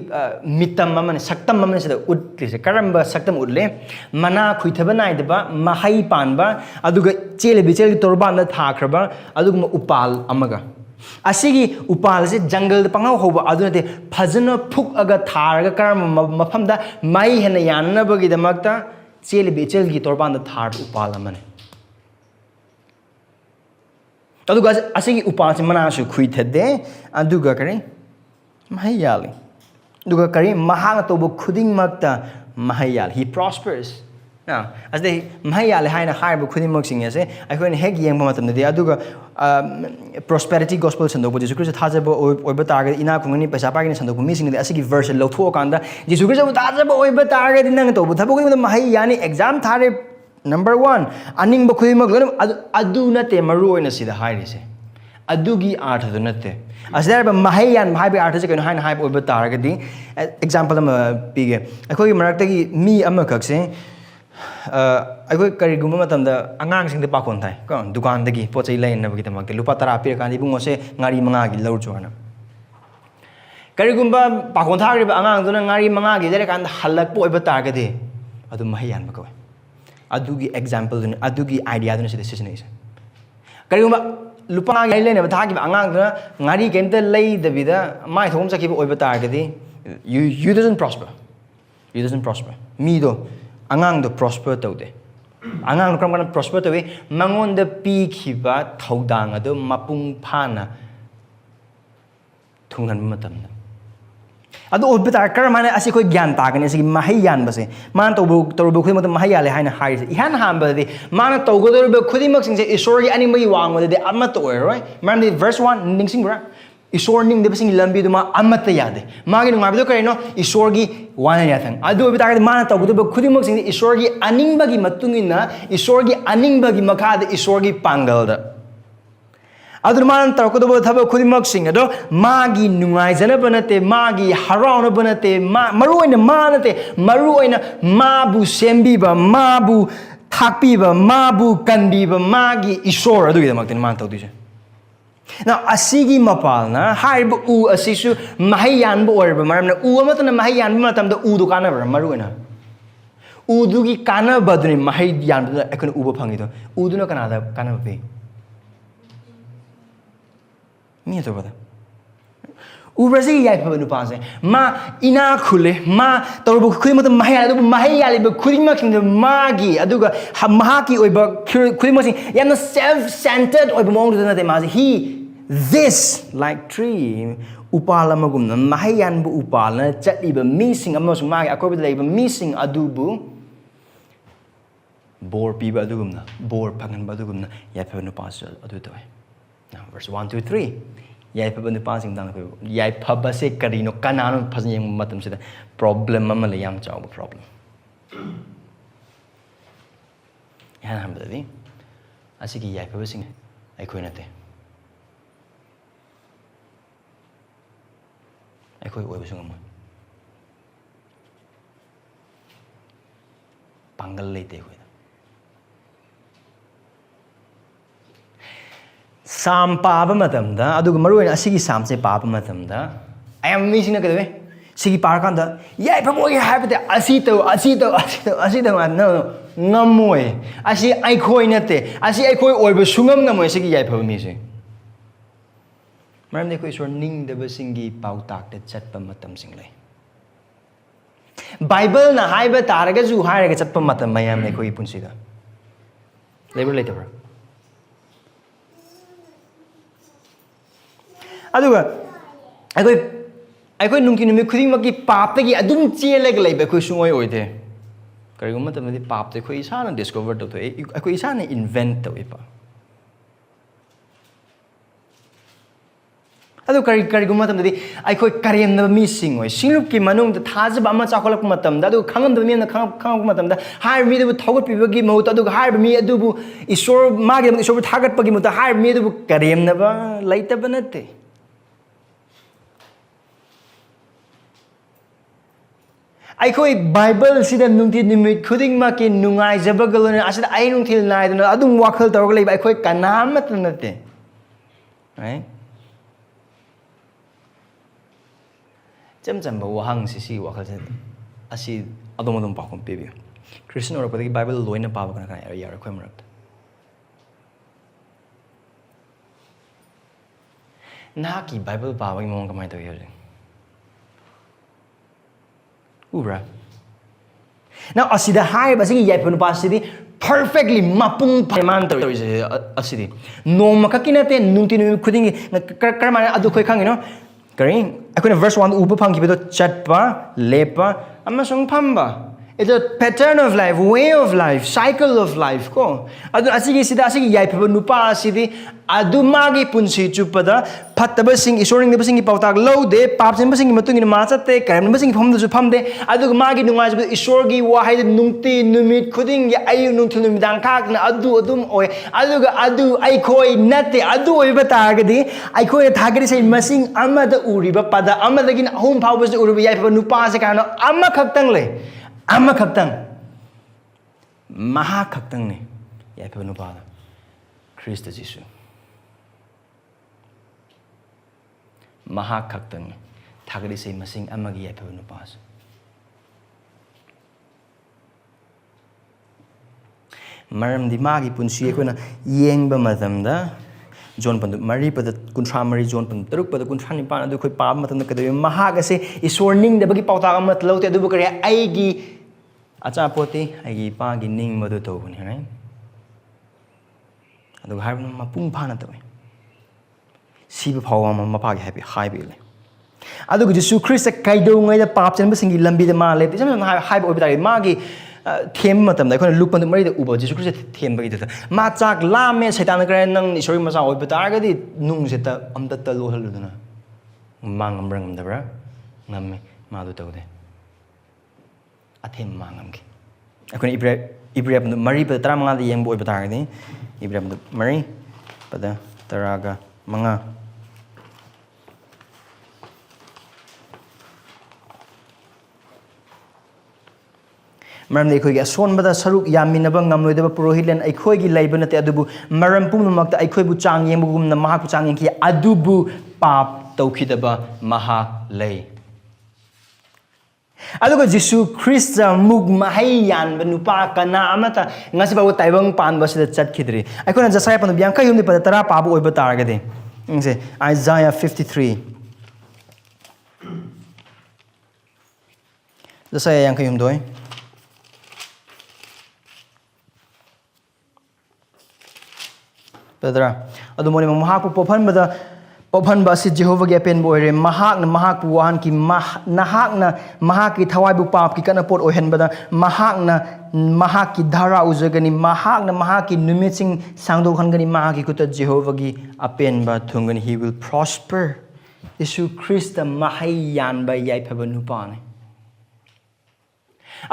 mitam mamane saktam mamane se udli se karamba saktam udle mana khuithaba nai deba mahai panba aduga chele bichel torban da thakraba aduguma upal amaga asigi upal se jungle da pangau hoba adunate phajana phuk aga tharaga karam mafam da mai hena yanna bagi damakta chele bichel gi torban da thar upal amane aduga asigi upasi manasu khuithade aduga kare mahayali aduga kare mahana tobo khuding makta mahayal he prospers now as they mahayal haina harbu khuding mak sing ase I when heg yeng matam de aduga prosperity gospel sando Jesus Christ thajaba oiba targa ina kungani paisa pagini sando mi sing de asigi verse lo tho kanda Jesus Christ thajaba oiba targa dinang to thabu mahayani exam thare Number 1, aning ba khudi mag adu na te maru oina sida hairi se adugi artha do nate asdar ba mahayan bhai ba artha se kaino hain hai oiba taragadi example ma pige akoi marak tagi mi ama kak se akoi kari gumba matamda angang sing de pakon thai ko dukan dagi pochai lain na bagi tamak lupa 10 pir kan ibung ose ngari manga gi lor chona kari gumba pakon thari ba angang do na ngari manga gi dere kan halak po oiba taragadi adu mahayan ba ko adugi example dun adugi idea dun sida sisne is karigumba lupa ngai lene ba thagi angang dun ngari kemta lei dabida mai thom sakhi oiba targadi you doesn't prosper me do angang do prosper taude angang kram kana prosper tawi mangon da pi khiba thodang adu mapung phana thunghan matam adu orbita karamana asi koi gyan tagani asi mahayan base man to khudi mata mahayale haina haise ihan hamba de man to go do khudi mak sing se Esor gi ani mai wang de amma to right man the verse 1 ning sing bra Esor ning de sing lambi du ma amma ta yade ma gi ngai do kai no Esor gi wana yathang adu orbita ga man to go do khudi mak sing Esor gi aning bagi matungina Esor gi aning bagi makha de Esor gi pangal da Adurman tarkodobo thabo khudimak sing ado magi nungaijana banate magi harauna banate maruina manate maruina mabu sembi ba mabu thakpi ba mabu kandi ba magi Esor adu gi makten man tawdise now asigi mapalna haibu u asisu mahayan bo orba maramna u amatna mahayan matam da u du kana ba maruina u du gi kana badni mahayan ekon u ba phangi do u du na kana da kana ba pe Mia to bada. Ubrasi yai pa nu pa se. Ma ina khule ma torbu khuri ma mahaya adu mahaya le khuri ma king magi aduga mahaki oiba khuri ma sing yana self centered oiba mong du na te ma he this like tree upala magum na mahayan bu upala chati ba missing amos magi akob le ba missing adubu bor pi ba adugum na bor phangan ba adugum na yai pa nu pa se adu to Now, verse 1 to 3. Yai pa nu passing down ko. Yai pa ba se karino kanano phasing yung matam sida problem ma le yam chaw problem. Yan ham dadi. Asigi yai pa ba sing ai koi na te. Ai koi oi ba sung mo. Pangal le te ko. Sam papa matamda aduga maruina asigi sam se papa matamda I am missing na kadwe sigi parkanda yai pabo ge habite asito no ngamoy asi ai khoi nate asi ai khoi oiba sungam ngamoy sigi yai pabo mi se maram ne ko Esor ningdabasinggi pautak de chatpa matam sing lai Bible na haiba taraga ju hairaga chatpa matam mayam ne ko ipunsida labor later aduga aikoi nungki numi khuding maki pap tagi adum cheleg leibe khoi sungoi oide karigum matamdi pap te khoi isana discover to aikoi isana invent to ipa adu karigum matamdi aikoi karem na missing oi singlup ki manung da thajab ama chakolak matamda adu khangam da mi na khang matamda hai mi du thogot pibagi mau adu hai mi adu bu Esor magi Esor thagat pagi mu da hai mi du karem na ba laita banate Aikoi Bible sida nungti nimit khuding ma ki nungaijabagi asida ai nungthil nai duna adum wakhal tawga lei aikoi kanam mat nate right cham ba wahang si wakhal se asi adom pa kom pebi Christian or padi Bible loina pa ba kana ya khoi marak na ki Bible pa ba mong kamai taw yele Ura. Now, asida hai ba sigi yai panu pasidi perfectly mapung paiman tawise asidi noma kakinate nungtinu khuding karmana adu khoi khang kari akuna verse 1 uba phangki bedo chatpa lepa amasung phamba. It's a pattern of life, way of life, cycle of life ko. Adu asigi sida asigi yaiphaba nupa asidi adu magi punsi chupada phattaba sing isoring ba singi pautak lode papsen ba singi matungin ma chatte karam ba singi phomdu su phamde adu magi nungai ba isorgi wahai nungti numit khuding ya ayu nungthil numidang khak na adu adum oi adu ai khoi natte adu oi ba targadi ai khoi thagari sei masing amada uriba pada amadagin ahum phawbas uriba yaiphaba nupa se kana amma khaktang le Amma khaktang maha khaktang ne yaiphaba nupa Christ Jesus maha khaktang thagari sei masing amagi yaiphaba nupa maram di magi punsi ko na yengba matamda John pandu mari pada kuntra mari John pandu teruk pada kuntra ni pan adu khoi pa matamda kadawi maha ga se Esor ningdabagi pauta amat laute adu bakari aigi acha poti aigi pa gi ning madu to bani right adu har ma pung phana to siba phawa ma pa gi happy high bi le adu Jesus Christ kaido ngai da pap chen ba singi lambi da ma le jam high obi da ma gi them matam da khona luk pandu mari da uba Jesus Christ them ba gi da ma chak la me saitan kra nang isori ma sa obi ta ga di nung se ta am ta ta lo halu da na mang am da bra ngam ma du to de athem mangam ki akon Ibrahim mari pada tara manga yang boy batang ni Ibrahim mari pada taraga manga maram nei khoi gi son bada saruk yaminaba ngamloi da purohilen ai khoi gi laibana te adubu maram pum mak ta ai khoi bu chang yeng bu na maha ku chang yeng ki adubu pap taukhidaba maha lei aduga Jesus Christ mug mahai yan nupa kana amata ngasi ba taibang pan ba sida chat khidri ai kona jasaya pan biang kai humni pada tara pabu oi batar ga de se Isaiah 53 jasaya yang kai hum doi padra adu moni maha ku pophan bada Pophan basi Jehovah gi apen boire mahak na mahak puan ki nahak na mahak ki thawai bu pap ki kana pot ohen bada mahak na mahak ki dhara uzagani mahak na mahak ki numit sing sangdo khan gani mahak ki kuta Jehovah gi apen ba thungani he will prosper Jesus Christ mahai yan ba yai phaba nupa ne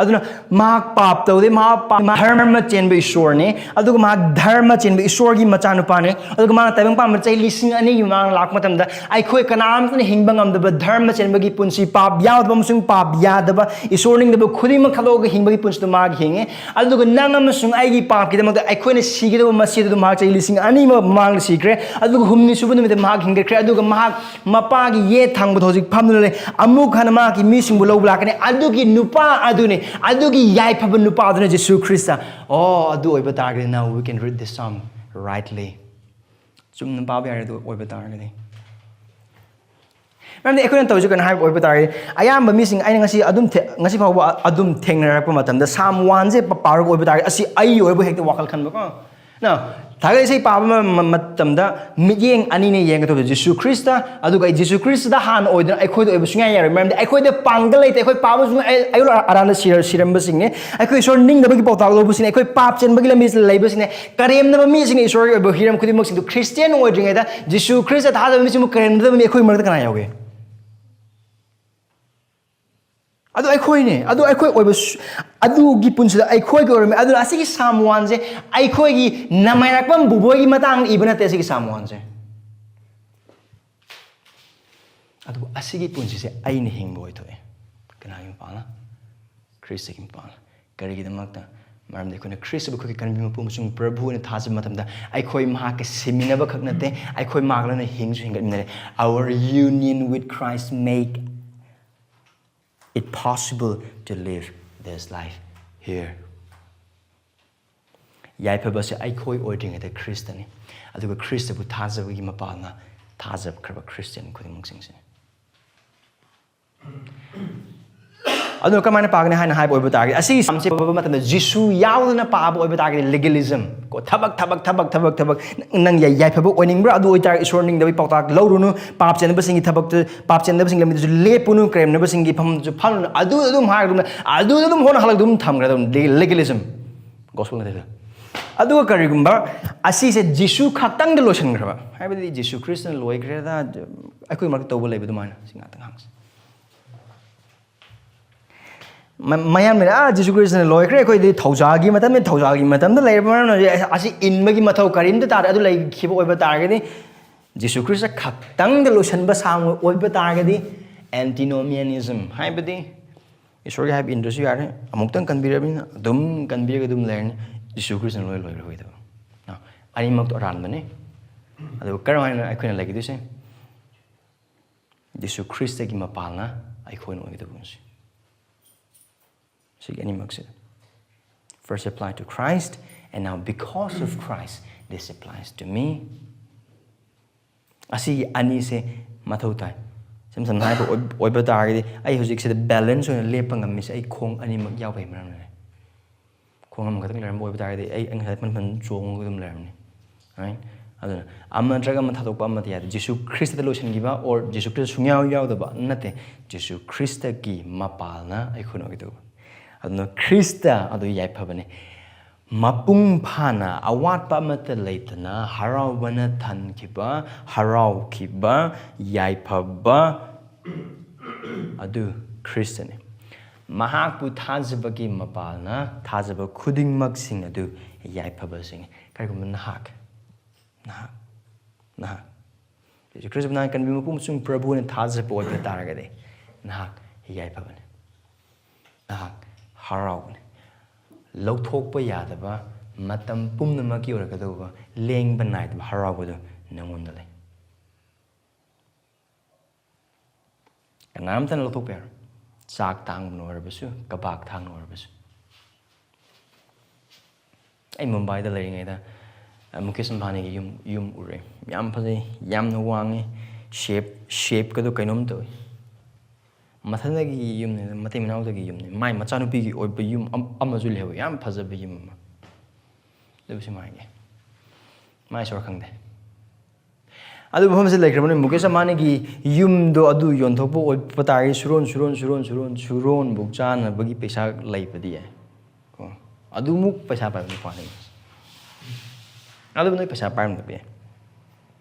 aduna mahak pap tawde mahak dharma chen ba Esor ne aduga mahak dharma chen ba Esor gi macha nupa ne aduga mahak taibang pam chai lising ani yumang lak matam da ai khoi kanam tan hingbangam da dharma chen ba gi punsi pap yaud bam sung pap ya da ba Esor ning da ba khudi ma khalo ga hingba gi punsi da mag hinge aduga nangam sung ai gi pap ki da ma ai khoi ne sigi da ma si da mahak chai lising ani ma mang sikre aduga humni subu mi da mahak hingge kre aduga mahak mapa gi ye thang ba thojik pham le amuk khana ma ki mi sing bu lo bla kane adugi nupa adune adugi yai phaba nupa aduna Jesus Christ oh adu oi batar ge now we can read this psalm rightly chum na ba ba adu oi batar ge Ramne ekon tawju kan hai oi batar ayam ba missing ai ngasi adum ngasi phawa adum thengna rakpa matam da psalm 1 je par oi batar asi ai oi bo hekte wakal khan ba ko na thagai sei pa matam da miyeng ani ne yeng to Jesus Christ aduga Jesus Christ da han oi da ai khoi oi bu sunga ya remember ai khoi da pangal ai khoi pa bu ai arana siram ba sing ne ai khoi Esor ning da ba gi pawta lo bu sing ai khoi pap chen ba gi lamis lai ba sing ne karem na ba mi sing Esor oi bu hiram khudi mak sing to Christian oi dring ai da Jesus Christ da da mi sing karem da mi khoi mar da kana yaoge adu ai khoi ne adu ai khoi oi bu adu gi punsi da ai khoi go rem adu asigi psalm 1 je ai khoi gi namai rakpam buboi gi matang ibana te asigi psalm 1 je adu asigi punsi se ai ne hing boi thoe kana yum pa na Christ gi pa kari gi damak ta maram de khona Christ bu khoi kan bi mu sung prabhu ne thas matam da ai khoi ma ka semina ba khak na te ai khoi mak la na hing su hing ga our union with Christ make it possible to live this life here. Yai pabase ai khoi ording at Christian. Aduga Christ bu thazab gi mapa na thazab kraba Christian khudimung sing se. ꯑꯗꯨꯅ ꯀꯃꯥꯏꯅ ꯄꯥꯒꯅꯤ ꯍꯥꯏꯅ ꯍꯥꯏꯕ ꯑꯣꯏꯕ ꯇꯥꯔꯒꯗꯤ ꯑꯁꯤꯒꯤ ꯁꯝꯁꯦ ꯄꯥꯕ ꯃꯇꯝꯗ ꯖꯤꯁꯨ ꯌꯥꯎꯗꯅ ꯄꯥꯕ ꯑꯣꯏꯕ ꯇꯥꯔꯒꯗꯤ ꯂꯤꯒꯦꯂꯤꯖꯝ ꯀꯣ ꯊꯕꯛ ꯅꯪ ꯌꯥꯏꯐꯕ ꯑꯣꯏꯅꯤꯡꯕ꯭ꯔꯥ ꯑꯗꯨ ꯑꯣꯏꯇꯥꯔꯒꯗꯤ ꯏꯁꯣꯔ ꯅꯤꯡꯗꯕꯒꯤ ꯄꯥꯎꯇꯥꯛ ꯂꯧꯔꯨꯅꯨ ꯄꯥꯞ ꯆꯦꯟꯗꯕꯁꯤꯡꯒꯤ ꯊꯕꯛꯇꯨ ꯄꯥꯞ ꯆꯦꯟꯗꯕꯁꯤꯡꯒꯤ ꯂꯝꯕꯤꯗꯁꯨ ꯂꯦꯞꯄꯨꯅꯨ ꯀ꯭ꯔꯦꯝꯅꯕꯁꯤꯡꯒꯤ ꯐꯝꯗꯁꯨ ꯐꯝꯂꯨꯅꯨ ꯑꯗꯨ ꯑꯗꯨꯝ ꯍꯥꯏꯔꯒ ꯑꯗꯨ ꯑꯗꯨꯝ ꯍꯣꯠꯅ ꯍꯜꯂꯒ ꯑꯗꯨꯝ ꯊꯝꯈ꯭ꯔꯗꯕꯅꯤ ꯂꯤꯒꯦꯂꯤꯖꯝ ꯒꯣꯁꯄꯦꯜ ꯅꯠꯇꯦ ꯑꯗꯨꯒ ꯀꯔꯤꯒꯨꯝꯕ ꯑꯁꯤꯁꯦ ꯖꯤꯁꯨ ꯈꯛꯇꯪꯗ ꯂꯣꯏꯁꯤꯟꯈ꯭ꯔꯕ ꯍꯥꯏꯕꯗꯤ ꯖꯤꯁꯨ ꯈ꯭ꯔꯤꯁꯇꯅ ꯂꯣꯏꯈ꯭ꯔꯦꯗ ꯑꯩꯈꯣꯏ ꯃꯔꯛꯇ ꯇꯧꯕ ꯂꯩꯕ ꯑꯗꯨꯃꯥꯏꯅ ꯁꯤ ꯉꯥꯛꯇꯪ ꯍꯥꯡꯁꯤ ꯃꯌꯥꯝꯅ ꯖꯤꯁꯨ ꯈ꯭ꯔꯤꯁꯇꯅ ꯂꯣꯏꯈ꯭ꯔꯦ ꯑꯩꯈꯣꯏꯗꯤ ꯊꯧꯖꯥꯜꯒꯤ ꯃꯇꯝꯗ ꯂꯩꯔꯕ ꯃꯔꯝꯅ ꯑꯁꯤ ꯏꯟꯕꯒꯤ ꯃꯊꯧ ꯀꯔꯤꯝꯇ ꯇꯥꯗꯦ ꯑꯗꯨ ꯂꯩꯈꯤꯕ ꯑꯣꯏꯕ ꯇꯥꯔꯒꯗꯤ ꯖꯤꯁꯨ ꯈ꯭ꯔꯤꯁꯇ ꯈꯛꯇꯪꯗ ꯂꯣꯏꯁꯤꯟꯕ ꯁꯥꯡꯕ ꯑꯣꯏꯕ ꯇꯥꯔꯒꯗꯤ ꯑꯦꯟꯇꯤꯅꯣꯃꯤꯌꯥꯅꯤꯖꯝ ꯍꯥꯏꯕꯗꯤ ꯏꯁꯣꯔꯒꯤ ꯍꯥꯏꯕ ꯏꯟꯗ꯭ꯔꯁꯨ ꯌꯥꯔꯦ ꯑꯃꯨꯛꯇꯪ ꯀꯟꯕꯤꯔꯕꯅꯤꯅ ꯑꯗꯨꯝ ꯀꯟꯕꯤꯔꯒ ꯑꯗꯨꯝ ꯂꯩꯔꯅꯤ ꯖꯤꯁꯨ ꯈ꯭ꯔꯤꯁꯇꯅ ꯂꯣꯏꯈ꯭ꯔꯣꯏꯗꯕ ꯑꯅꯤꯃꯛꯇꯣ ꯑꯔꯥꯟꯕꯅꯤ ꯑꯗꯨꯒ ꯀꯔꯝꯍꯥꯏꯅ ꯑꯩꯈꯣꯏꯅ ꯂꯩꯒꯗꯣꯏꯁꯦ ꯖꯤꯁꯨ ꯈ꯭ꯔꯤꯁꯇꯒꯤ ꯃꯄꯥꯜꯅ ꯑꯩꯈꯣꯏꯅ ꯑꯣꯏꯒꯗꯕꯅꯤ ꯁꯤꯒꯤ ꯑꯅꯤꯃꯛꯁꯦ first apply to Christ and now because of Christ this applies to me ꯑꯁꯤꯒꯤ ꯑꯅꯤꯁꯦ ꯃꯊꯧ ꯇꯥꯏ ꯁꯝꯅ ꯍꯥꯏꯕ ꯑꯣꯏꯕ ꯇꯥꯔꯒꯗꯤ ꯑꯩ ꯍꯧꯖꯤꯛꯁꯤꯗ ꯕꯦꯂꯦꯟꯁ ꯑꯣꯏꯅ ꯂꯦꯞꯄ ꯉꯝꯃꯤꯁꯦ ꯑꯩ ꯈꯣꯡ ꯑꯅꯤꯃꯛ ꯌꯥꯎꯕꯩ ꯃꯔꯝꯅꯅꯦ ꯈꯣꯡ ꯑꯃꯈꯛꯇꯪ ꯂꯩꯔꯝꯕ ꯑꯣꯏꯕ ꯇꯥꯔꯒꯗꯤ ꯑꯩ ꯉꯁꯥꯏ ꯐꯟ ꯆꯣꯡꯉꯒ ꯑꯗꯨꯝ ꯂꯩꯔꯝꯅꯤ ꯑꯗꯨꯅ ꯑꯃ ꯅꯠꯇ꯭ꯔꯒ ꯑꯃ ꯊꯥꯗꯣꯛꯄ ꯑꯃꯗꯤ ꯌꯥꯗꯦ ꯖꯤꯁꯨ ꯈ꯭ꯔꯤꯁꯇꯗ ꯂꯣꯏꯁꯤꯟꯈꯤꯕ ꯑꯣꯔ ꯖꯤꯁꯨ ꯈ꯭ꯔꯤꯁꯇ ꯁꯨꯡꯌꯥꯎ ꯌꯥꯎꯗꯕ ꯅꯠꯇꯦ ꯖꯤꯁꯨ ꯈ꯭ꯔꯤꯁꯇꯒꯤ ꯃꯄꯥꯜꯅ ꯑꯩꯈꯣꯏꯅ ꯑꯣꯏꯒꯗꯧꯕ ꯑꯗꯨꯅ ꯈ꯭ꯔꯤꯁꯇ ꯑꯗꯨ ꯌꯥꯏꯐꯕꯅꯤ ꯃꯄꯨꯡ ꯐꯥꯅ ꯑꯋꯥꯠꯄ ꯑꯃꯠꯇ ꯂꯩꯇꯅ ꯍꯔꯥꯎꯕꯅ ꯊꯟꯈꯤꯕ ꯍꯔꯥꯎꯈꯤꯕ ꯌꯥꯏꯐꯕ ꯑꯗꯨ ꯈ꯭ꯔꯤꯁꯇꯅꯤ ꯃꯍꯥꯛꯄꯨ ꯊꯥꯖꯕꯒꯤ ꯃꯄꯥꯜꯅ ꯊꯥꯖꯕ ꯈꯨꯗꯤꯡꯃꯛꯁꯤꯡ ꯑꯗꯨ ꯌꯥꯏꯐꯕꯁꯤꯡꯅꯤ ꯀꯔꯤꯒꯨꯝꯕ ꯅꯍꯥꯛ ꯖꯤꯁꯨ ꯈ꯭ꯔꯤꯁꯇꯕꯨ ꯅꯍꯥꯛ ꯀꯟꯕꯤ ꯃꯄꯨ ꯑꯃꯁꯨꯡ ꯄ꯭ꯔꯚꯨꯅ ꯊꯥꯖꯕ ꯑꯣꯏꯕ ꯇꯥꯔꯒꯗꯤ ꯅꯍꯥꯛ ꯌꯥꯏꯐꯕꯅꯤ ꯅꯍꯥꯛ ꯍꯔꯥꯎꯕꯅꯤ ꯂꯧꯊꯣꯛꯄ ꯌꯥꯗꯕ ꯃꯇꯝ ꯄꯨꯝꯅꯃꯛꯀꯤ ꯑꯣꯏꯔꯛꯀꯗꯧꯕ ꯂꯦꯡꯕ ꯅꯥꯏꯗꯕ ꯍꯔꯥꯎꯕꯗꯨ ꯅꯪꯉꯣꯟꯗ ꯂꯩ ꯀꯅꯥꯝꯇꯅ ꯂꯧꯊꯣꯛꯄ ꯌꯥꯔꯣꯏ ꯆꯥꯛ ꯇꯥꯡꯕꯅ ꯑꯣꯏꯔꯕꯁꯨ ꯀꯕꯥꯛ ꯊꯥꯡꯅ ꯑꯣꯏꯔꯕꯁꯨ ꯑꯩ ꯃꯨꯝꯕꯥꯏꯗ ꯂꯩꯔꯤꯉꯩꯗ ꯃꯨꯀꯦꯁ ꯑꯝꯕꯥꯅꯤꯒꯤ ꯌꯨꯝ ꯎꯔꯦ ꯌꯥꯝ ꯐꯖꯩ ꯌꯥꯝꯅ ꯋꯥꯡꯉꯤ ꯁꯦꯞꯀꯗꯣ ꯀꯩꯅꯣꯝ ꯇꯧꯏ ꯃꯊꯟꯗꯒꯤ ꯌꯨꯝꯅꯤ ꯃꯇꯩ ꯃꯅꯥꯎꯗꯒꯤ ꯌꯨꯝꯅꯤ ꯃꯥꯏ ꯃꯆꯥꯅꯨꯄꯤꯒꯤ ꯑꯣꯏꯕ ꯌꯨꯝ ꯑꯃꯁꯨ ꯂꯩꯍꯧꯋꯤ ꯌꯥꯝ ꯐꯖꯕ ꯌꯨꯝ ꯑꯃ ꯑꯗꯨꯕꯨꯁꯨ ꯃꯥꯒꯤ ꯃꯥ ꯏꯁꯣꯔ ꯈꯪꯗꯦ ꯑꯗꯨ ꯃꯐꯝꯁꯤ ꯂꯩꯈ꯭ꯔꯕꯅꯤ ꯃꯨꯀꯦꯁ ꯑꯝꯕꯥꯅꯤꯒꯤ ꯌꯨꯝꯗꯣ ꯑꯗꯨ ꯌꯣꯟꯊꯣꯛꯄ ꯑꯣꯏꯕ ꯇꯥꯔꯒꯗꯤ ꯁꯨꯔꯣꯟꯕꯨꯛ ꯆꯥꯅꯕꯒꯤ ꯄꯩꯁꯥ ꯂꯩꯕꯗꯤ ꯌꯥꯏ ꯀꯣ ꯑꯗꯨꯃꯨꯛ ꯄꯩꯁా ꯄꯥꯏꯕ ꯅꯨꯄꯥꯅꯤ ꯑꯗꯨꯕꯨ ꯅꯣꯏ ꯄꯩꯁꯥ ꯄꯥꯏꯔꯝꯗꯕ ꯌꯥꯏ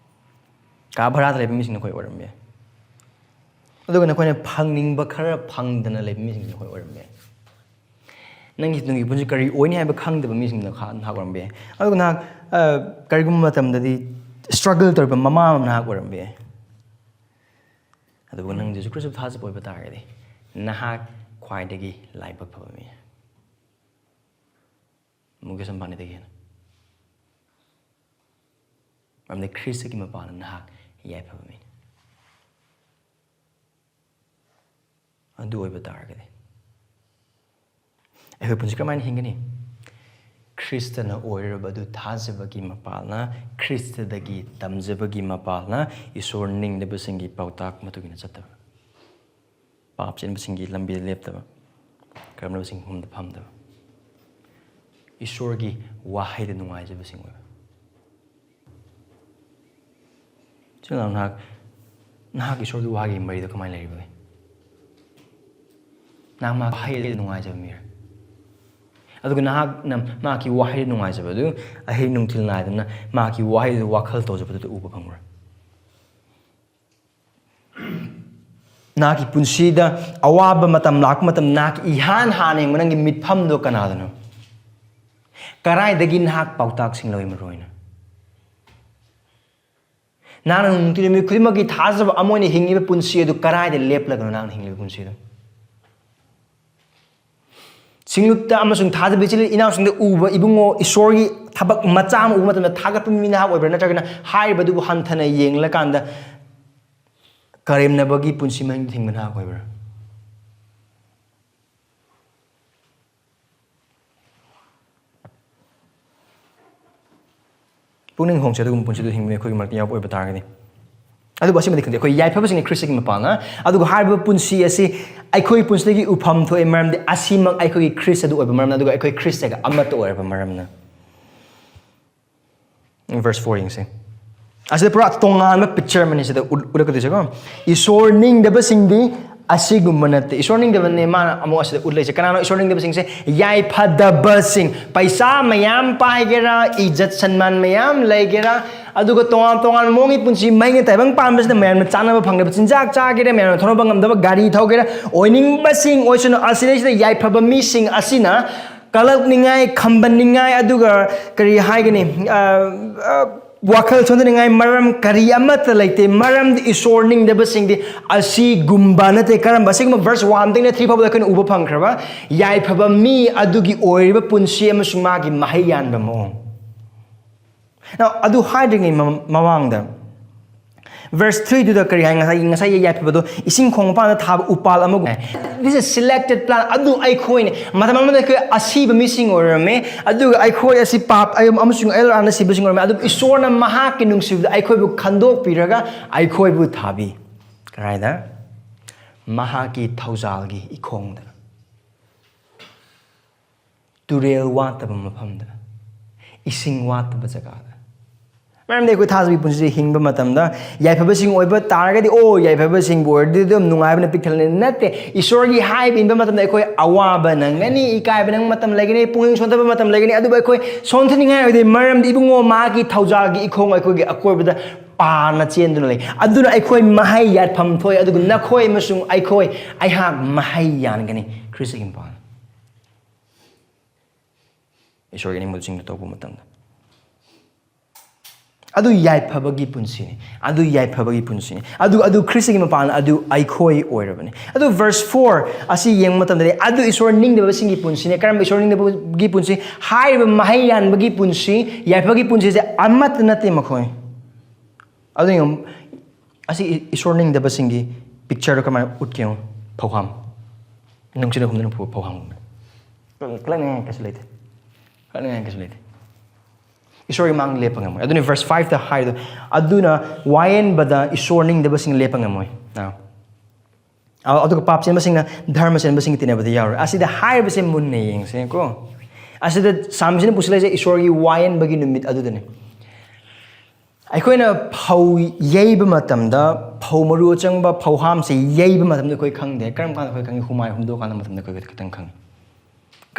ꯀꯥ ꯚꯔꯥꯗ ꯂꯩꯕ ꯃꯤꯁꯤꯡꯅ ꯑꯩꯈꯣꯏ ꯑꯣꯏꯔꯝꯕ ꯌꯥꯏ ꯑꯗꯨꯒ ꯅꯈꯣꯏꯅ ꯐꯪꯅꯤꯡꯕ ꯈꯔ ꯐꯪꯗꯅ ꯂꯩꯕ ꯃꯤꯁꯤꯡꯁꯤ ꯑꯩꯈꯣꯏ ꯑꯣꯏꯔꯝꯕ ꯌꯥꯏ ꯅꯪꯒꯤ ꯄꯨꯟꯁꯤ ꯀꯔꯤ ꯑꯣꯏꯅꯤ ꯍꯥꯏꯕ ꯈꯪꯗꯕ ꯃꯤꯁꯤꯡꯅ ꯅꯍꯥꯛ ꯑꯣꯏꯔꯝꯕ ꯌꯥꯏ ꯑꯗꯨꯒ ꯅꯍꯥꯛ ꯀꯔꯤꯒꯨꯝꯕ ꯃꯇꯝꯗꯗꯤ ꯁ꯭ꯇ꯭ꯔꯒꯜ ꯇꯧꯔꯤꯕ ꯃꯃꯥ ꯑꯃ ꯅꯍꯥꯛ ꯑꯣꯏꯔꯝꯕ ꯌꯥꯏ ꯑꯗꯨꯕꯨ ꯅꯪ ꯖꯤꯁꯨ ꯈ꯭ꯔꯤꯁꯇꯕꯨ ꯊꯥꯖꯕ ꯑꯣꯏꯕ ꯇꯥꯔꯒꯗꯤ ꯅꯍꯥꯛ ꯈ꯭ꯋꯥꯏꯗꯒꯤ ꯂꯥꯏꯕꯛ ꯐꯕ ꯃꯤ ꯃꯨꯀꯦꯁ ꯑꯝꯕꯥꯅꯤꯗꯒꯤ ꯍꯦꯟꯅ ꯃꯔꯝꯗꯤ ꯈ꯭ꯔꯤꯁꯇꯒꯤ ꯃꯄꯥꯟꯅ ꯅꯍꯥꯛ ꯌꯥꯏꯐꯕ ꯃꯤꯅꯤ ꯑꯗꯨ ꯑꯣꯏꯕ ꯇꯥꯔꯒꯗꯤ ꯑꯩꯈꯣꯏ ꯄꯨꯟꯁꯤ ꯀꯔꯝꯍꯥꯏꯅ ꯍꯤꯡꯒꯅꯤ ꯈ꯭ꯔꯤꯁꯇꯅ ꯑꯣꯏꯔꯕ ꯑꯗꯨ ꯊꯥꯖꯕꯒꯤ ꯃꯄꯥꯜꯅ ꯈ꯭ꯔꯤꯁꯇꯗꯒꯤ ꯇꯝꯖꯕꯒꯤ ꯃꯄꯥꯜꯅ ꯏꯁꯣꯔ ꯅꯤꯡꯗꯕꯁꯤꯡꯒꯤ ꯄꯥꯎꯇꯥꯛ ꯃꯇꯨꯡꯏꯟꯅ ꯆꯠꯇꯕ ꯄꯥꯞ ꯆꯦꯟꯕꯁꯤꯡꯒꯤ ꯂꯝꯕꯤꯗ ꯂꯦꯞꯇꯕ ꯀꯔꯝꯅꯕꯁꯤꯡ ꯃꯐꯝꯗ ꯐꯝꯗꯕ ꯏꯁꯣꯔꯒꯤ ꯋꯥꯍꯩꯗ ꯅꯨꯡꯉꯥꯏꯖꯕꯁꯤꯡ ꯑꯣꯏꯕ ꯁꯤꯅ ꯅꯍꯥꯛ ꯏꯁꯣꯔꯒꯤ ꯋꯥꯍꯩꯒꯤ ꯃꯔꯤꯗꯣ ꯀꯃꯥꯏꯅ ꯂꯩꯔꯤꯕꯒꯦ ꯅꯍꯥꯛ ꯃꯍꯥꯛ ꯋꯥꯍꯩꯗ ꯅꯨꯡꯉꯥꯏꯖꯕ ꯃꯤꯔ ꯑꯗꯨꯒ ꯅꯍꯥꯛꯅ ꯃꯍꯥꯛꯀꯤ ꯋꯥꯍꯩꯗ ꯅꯨꯡꯉꯥꯏꯖꯕꯗꯨ ꯑꯍꯤꯡ ꯅꯨꯡꯊꯤꯜ ꯅꯥꯏꯗꯅ ꯃꯍꯥꯛꯀꯤ ꯋꯥꯍꯩꯗꯨ ꯋꯥꯈꯜ ꯇꯧꯖꯕꯗꯨꯗ ꯎꯕ ꯐꯪꯕ꯭ꯔꯥ ꯅꯍꯥꯛꯀꯤ ꯄꯨꯟꯁꯤꯗ ꯑꯋꯥꯕ ꯃꯇꯝ ꯂꯥꯛꯄ ꯃꯇꯝ ꯅꯍꯥꯛ ꯏꯍꯥꯟ ꯍꯥꯟꯅ ꯌꯦꯡꯕ ꯅꯪꯒꯤ ꯃꯤꯠꯐꯝꯗꯣ ꯀꯅꯥꯗꯅꯣ ꯀꯔꯥꯏꯗꯒꯤ ꯅꯍꯥꯛ ꯄꯥꯎꯇꯥꯛꯁꯤꯡ ꯂꯧꯏ ꯃꯔꯨ ꯑꯣꯏꯅ ꯅꯍꯥꯛꯅ ꯅꯨꯡꯇꯤꯒꯤ ꯅꯨꯃꯤꯠ ꯈꯨꯗꯤꯡꯃꯛꯀꯤ ꯊꯥꯖꯕ ꯑꯃ ꯑꯣꯏꯅ ꯍꯤꯡꯂꯤꯕ ꯄꯨꯟꯁꯤ ꯑꯗꯨ ꯀꯔꯥꯏꯗ ꯂꯦꯞꯂꯒꯅꯣ ꯅꯍꯥꯛꯅ ꯍꯤꯡꯂꯤꯕ ꯄꯨꯟꯁꯤꯗꯣ ꯁꯤꯡꯂꯨꯞꯇ ꯑꯃꯁꯨꯡ ꯊꯥꯖꯕ ꯏꯆꯤꯜ ꯏꯅꯥꯎꯁꯤꯡꯗ ꯎꯕ ꯏꯕꯨꯡꯉꯣ ꯏꯁꯣꯔꯒꯤ ꯊꯕꯛ ꯃꯆꯥ ꯑꯃ ꯎꯕ ꯃꯇꯝꯗ ꯊꯥꯒꯠꯄ ꯃꯤ ꯅꯍꯥꯛ ꯑꯣꯏꯕ꯭ꯔꯥ ꯅꯠꯇ꯭ꯔꯒꯅ ꯍꯥꯏꯔꯤꯕꯗꯨꯕꯨ ꯍꯟꯊꯅ ꯌꯦꯡꯂꯀꯥꯟꯗ ꯀꯔꯦꯝꯅꯕꯒꯤ ꯄꯨꯟꯁꯤ ꯃꯍꯤꯡ ꯊꯤꯡꯕ ꯅꯍꯥꯛ ꯑꯣꯏꯕ꯭ꯔꯥ ꯄꯨꯛꯅꯤꯡ ꯍꯣꯡꯆꯦ ꯑꯗꯨꯒꯨꯝꯕ ꯄꯨꯟꯁꯤꯗꯣ ꯍꯤꯡꯕ ꯑꯩꯈꯣꯏꯒꯤ ꯃꯔꯛꯇ ꯌꯥꯎꯕ ꯑꯣꯏꯕ ꯇꯥꯔꯒꯗꯤ ꯑꯗꯨꯕꯨ ꯑꯁꯤꯃꯗꯤ ꯈꯪꯖꯩ ꯑꯩꯈꯣꯏ ꯌꯥꯏꯐꯕꯁꯤꯡꯅꯤ ꯈ꯭ꯔꯤꯁꯇꯒꯤ ꯃꯄꯥꯡꯅ ꯑꯗꯨꯒ ꯍꯥꯏꯔꯤꯕ ꯄꯨꯟꯁꯤ ꯑꯁꯤ ꯑꯩꯈꯣꯏ ꯄꯨꯟꯁꯤꯗꯒꯤ ꯎꯐꯝ ꯊꯣꯛꯑꯦ ꯃꯔꯝꯗꯤ ꯑꯁꯤꯃꯛ ꯑꯩꯈꯣꯏꯒꯤ ꯈ꯭ꯔꯤꯁ ꯑꯗꯨ ꯑꯣꯏꯕ ꯃꯔꯝꯅ ꯑꯗꯨꯒ ꯑꯩꯈꯣꯏ ꯈ꯭ꯔꯤꯁꯇꯒ ꯑꯃꯠꯇ ꯑꯣꯏꯔꯕ ꯃꯔꯝꯅ verse 4 yengse asida pura tongan picture mani sida urakadise ko isor ningdabasingdi asigumma natte isor ningdabane mana amo asida udleise kanano isor ningdabasing se yai phadabasing paisa mayam paigera ijat sanman mayam laigera aduga tongan mongi punsi mainge taibang pambasida mayam chanaba phangdaba chinjak chagera mayam thonoba ngamdaba gari thogera oining basing oisuna asida yai phaba mi sing asina kalak ningai khamban ningai aduga kari haigani wakal chonda ningai maram kari amata laite maram di isor ningdabasing di asi gumba nate karamba sigma verse 1 ding na 3 phaba kan uba phangkraba yai phaba mi adugi oiriba punsi amasung magi mahayan ba mo now adu hiding mamangda verse 3 to the kari ngasai yai phaba do ising khongpa na thab upal amagu this is selected plan adu ai khoine matamamada ko asiba missing orame adu ai khoi asi pap ayum amasung el ana sibasing orame adu isorna maha kinung sib ai khoi bu khandok piraga ai khoi bu thabi karaida maha ki thaujal gi ikhongda turel wataba maphamda ising wataba jagada Maram de ko thasbi punsi hingba matamda yaifabasing oiba taragadi o yaifabasing bordi dum nungaibna pikthalne natte isorgi haib inba matamda ekoi awaba nangani ikaiba nang matam lagini punging sontaba matam lagini adu ba ekoi sonthaningai oide maram di ibungo magi thaujagi ikhong ekoi gi akoibada pana chenduna lei aduna ekoi mahai yatpham thoi adu nakhoi masung ekoi aiha mahai yangani krising pan isorgi ning mulsing tobu matamda adu yaiphabagi punsini adu yaiphabagi punsini adu kristigi mapan adu aikhoi oirabani adu verse 4 asi yeng matam de adu isor ningdabasingi punsini karam isor ningdabagi punsi haiba mahayan bagi punsi yaiphabagi punsi se amat nate makhoi adu yom asi isor ningdabasingi picture ka ma utkeu phawham nungsina humna phawham klanga kaslete klanga kaslete isor mang lepangamoy aduna verse 5 ta haido aduna wayen bada isor ningdabasing lepangamoy now aduga papchen basing na darmachendabagi tinabada yaur asida haibase munne yengse ko asida samsina pusilase isor gi wayen bagi numit adudane aikoina phau yeiba matamda phau maru changba phauham se yeiba matamda koi khangde karam kan koi khangi humai humdo kan matamda koi khatang khang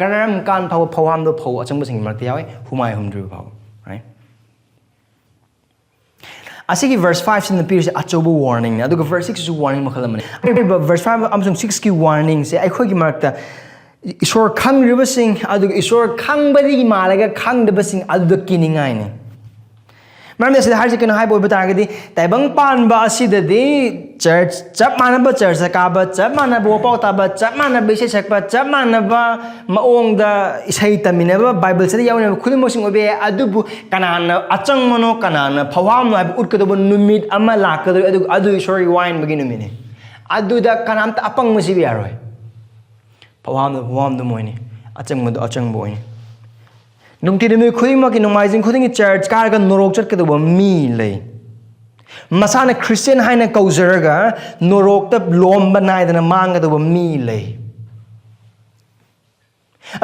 karam kan phauham do phau achangba sing marti yawe humai humdru phau right asigi verse 5 sin the period achobu warning aduga verse 6 is warning makhalamani verse 5 amsung 6 ki warning se ai khogi markta isor khang ribasing aduga isor khang badi malaga khang dabasing aduga kiningai ne maramne se har sekena hai boy batagadi taibang pan ba asida de church chap manaba church ka ba chap manaba pau ta ba chap manaba se sakpa chap manaba maong da isai tamina ba bible se yauna khulmosing obe adubu kanana achang mono kanana phawam no ab utkadobo numit ama lakado adu sorry wine begin numine adu da kanam ta apang musibi aroi phawam do moini achang boy nungti demi khuding ki nungaijing khuding church karga norok chat kedo mi lei masana christian haina kauzaraga norok ta lomba naidana manga do mi lei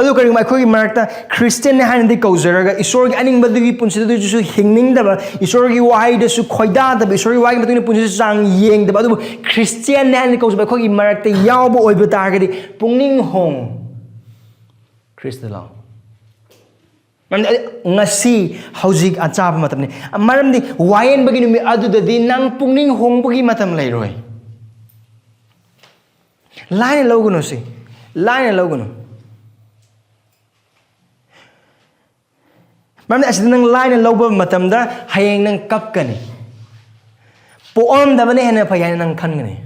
adu kari mai khogi markta christian haina di kauzaraga isor gi aning badigi punsi du su hingning daba isor gi wai da su khoida da isor gi wai matuni punsi sang yeng daba adu christian haina kauzaba khogi markta yawbo oiba targadi pungning hong christala ngasi hojik achab matamni maramdi wayen bagi numi adu da di nang pungning hong bagi matam lairoi line loguno si line loguno maramdi asid nang line loba matam da hayeng nang kapkani poom da bane hena phayan nang khangani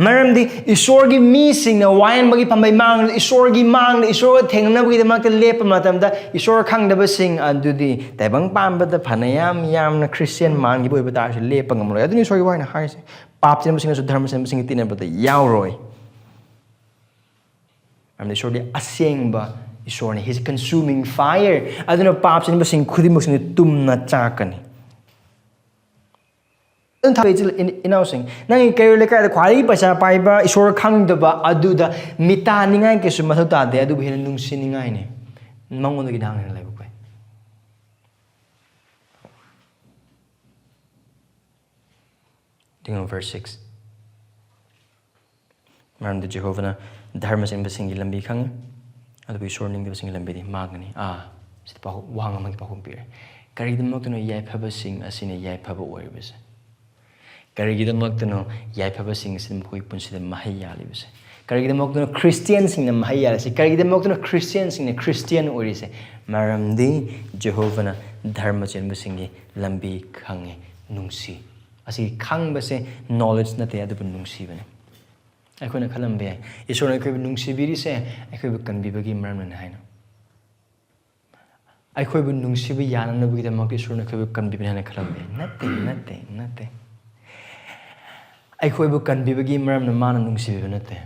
maramdi isorgi mi singna wayan bagi pambai mang isorgi mang isor thengna bagi da makta lepa matamda isor khangdaba sing adudi taibang pamba da phanayam yamna christian man gi boiba ta lepa ngamroi aduni isorgi waina haise pap chen sing su dharma chen sing tinaba da yauroi maramdi isorgi asengba isorni his consuming fire aduna pap chen sing khudim sing tumna chakani inausing nang kayo leka da kwai paisa paiba isor khang da ba aduda mita ningai ke su mathota de adu hin nung siningai ne mangon gi dang ne lai ba ding verse 6 maram de Jehovah na darmachendabagi lambi khang adu isor ningdabasinggi lambi di magni sit pa wang amang pa humpir kari dum to no yai phaba sing asine yai phaba oibase Karigidamagtano yaipabasing sin koi punsi mahayali bise. Karigidamagtano Christian sing na mahayali se. Karigidamagtano Christian sing na Christian ori se. Maramdi Jehovah na darmachenbagi lambi khange nungsi. Asi khang base knowledge na te adu nungsi bane. Ako na khalam be. Esor na ko nungsi biri se. Ako kan bibagi maram na haino. Ako nungsi bi yana na bigi damag esor na ko kan bibina na khalam be. Nothing. Aikoibu kan bibagi maram na mana nungsibiba nate.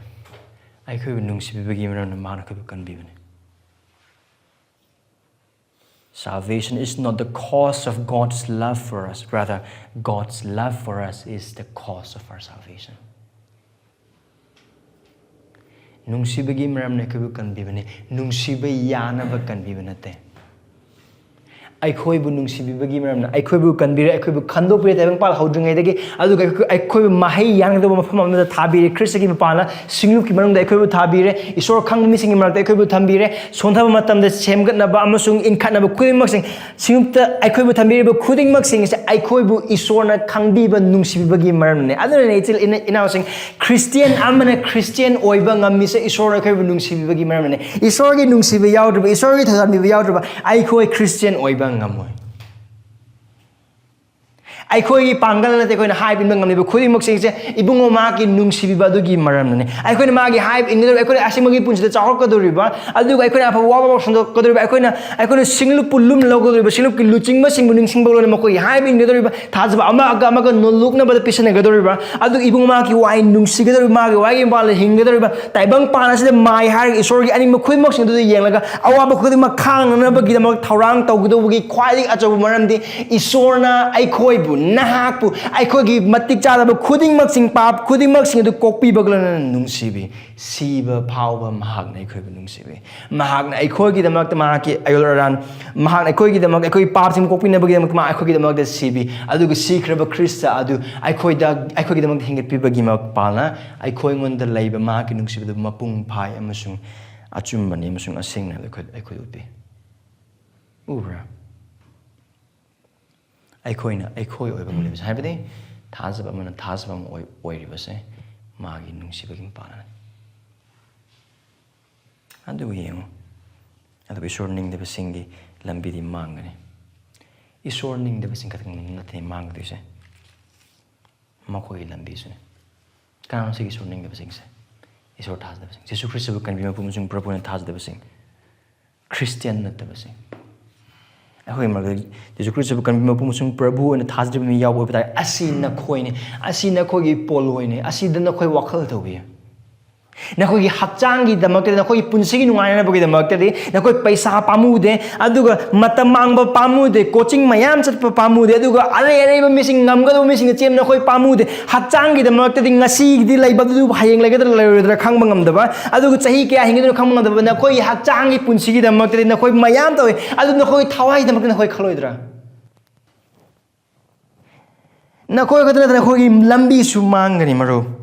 Aikoibu nungsibibagi maram na mana koibu kan bibane. Salvation is not the cause of God's love for us. Rather, God's love for us is the cause of our salvation. Nungsibagi maram na koibu kan bibane. Nungsiba yana ba kan bibanate. Aikoibu nungsibibagi maramna aikoibu kanbire aikoibu khandopire tabang pal haudringai dagi aduga aikoibu mahai yang do mafam amda thabire kristagi mapala singlup ki manungda aikoibu thabire isor khang misingi marakta aikoibu thambire sonthaba matamda semgatna ba amasung inkhatna ba khudingmak sing singupta aikoibu thambire ba khudingmak sing se aikoibu isorna khangbiba nungsibibagi maramne aduna itil ina sing Christian amana Christian oiba ngammi se isor aikoibu nungsibibagi maramne isorgi nungsiba yaudba isorgi thagambi yaudba aikoi Christian oiba ngamoi aikoigi pangal na te koina hype in ngamni khudi mok sing se ibungo ma ki nungsi bi badu gi maram ne aikoina ma gi hype in aikoina asimagi punsi de chawk kadori ba adu aikoina apa wa ba sando kadori ba aikoina singlu pulum logo ba singlu ki luching ma singbu ning singbo lo mako hype in kadori ba thajba ama ga no look na ba pisane kadori ba adu ibungo ma ki wai nungsi kadori ma gi wai gi ba le hing kadori ba taibang pana se mai har isor gi ani mkhoi mok sing du yeng laga awa ba khudi ma khang na ba gi da mak thaurang tau gi do gi khwai achabu maram di isorna aikoi bu Nahaku, I could give Matica of Kuding Maxing Pap, Kuding Maxing to copy Baglan Nungsibi, Siba, Power, Mahagna, Nungsibi. Mahagna, I could give the Maktamaki, I will run Mahagna, I could give the Makoi Paps and copy never give I could give the Mak the Sibi, I do the secret of Christa, I could give the Mak at Piba Gimak Palna, I could on the labor mark Nungsibi, the Mapung Pai, Amasung, Achumbani, Amasung, a singer, I could be. Ura. Aikoina, aikoi oiba mulibas. Haibadi, Tazaba mana Tazabam oiribase, Magi nungsibaging palan. Adu yemo. Adu isor ningdabasinggi lambidi mangani. Isor ningdabasing katang natin mangdise. Makoi lambisune. Kanang sige isor ningdabasing se. Isor Tazabasing. Jesu Christo bukan bima pumusung prapunan Tazabasing. Christian natabasing. Aku yang mereka Yesus Kristus bukan memusung Prabu dan thas dia punya yawo betul. Asin nak koi ni, asin nak koi polo ini, asin dan nak koi wakal tahu dia. Nak koi hacang kita, nak koi punsi nungai na begitu mak tadi, nak koi paisa pamu deh, aduga mata mangba pamu deh, coaching mayam Chetpa pamu deh, aduga are missing ngam kado missing cem nak koi pamu deh, hacang kita mak tadi ngasi di lay batu hayang lagi tu lay khang bangam daba, aduga cahi kaya hingga tu khang bangam daba, nak koi hacang kita punsi kita mak tadi nak koi mayam tahu, aduga nak koi thawai kita mak nak koi khaloi dra. Nak koi kata nak koi lambi sumang ni maru.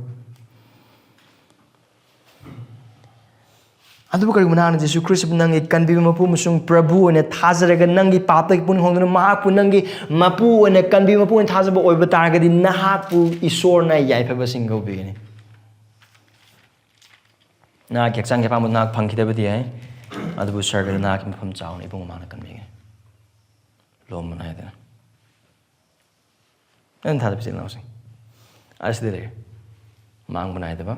Adu kari mana Yesus Kristus nangi kan bibi mapu musung Prabu ane thazaraga nangi papai pun hongduna mahapu nangi mapu ane kan bibi mapu ane thazaba oi bataraga di nahapu isor na yai phaba singo bini. Na keksang ke pamu nak pangkita beti ai. Adu bu sarga na ke mapam chau ni bunga mana kan bini. Lom mana ida. An thada bisi lausing. As dire. Mang mana ida ba.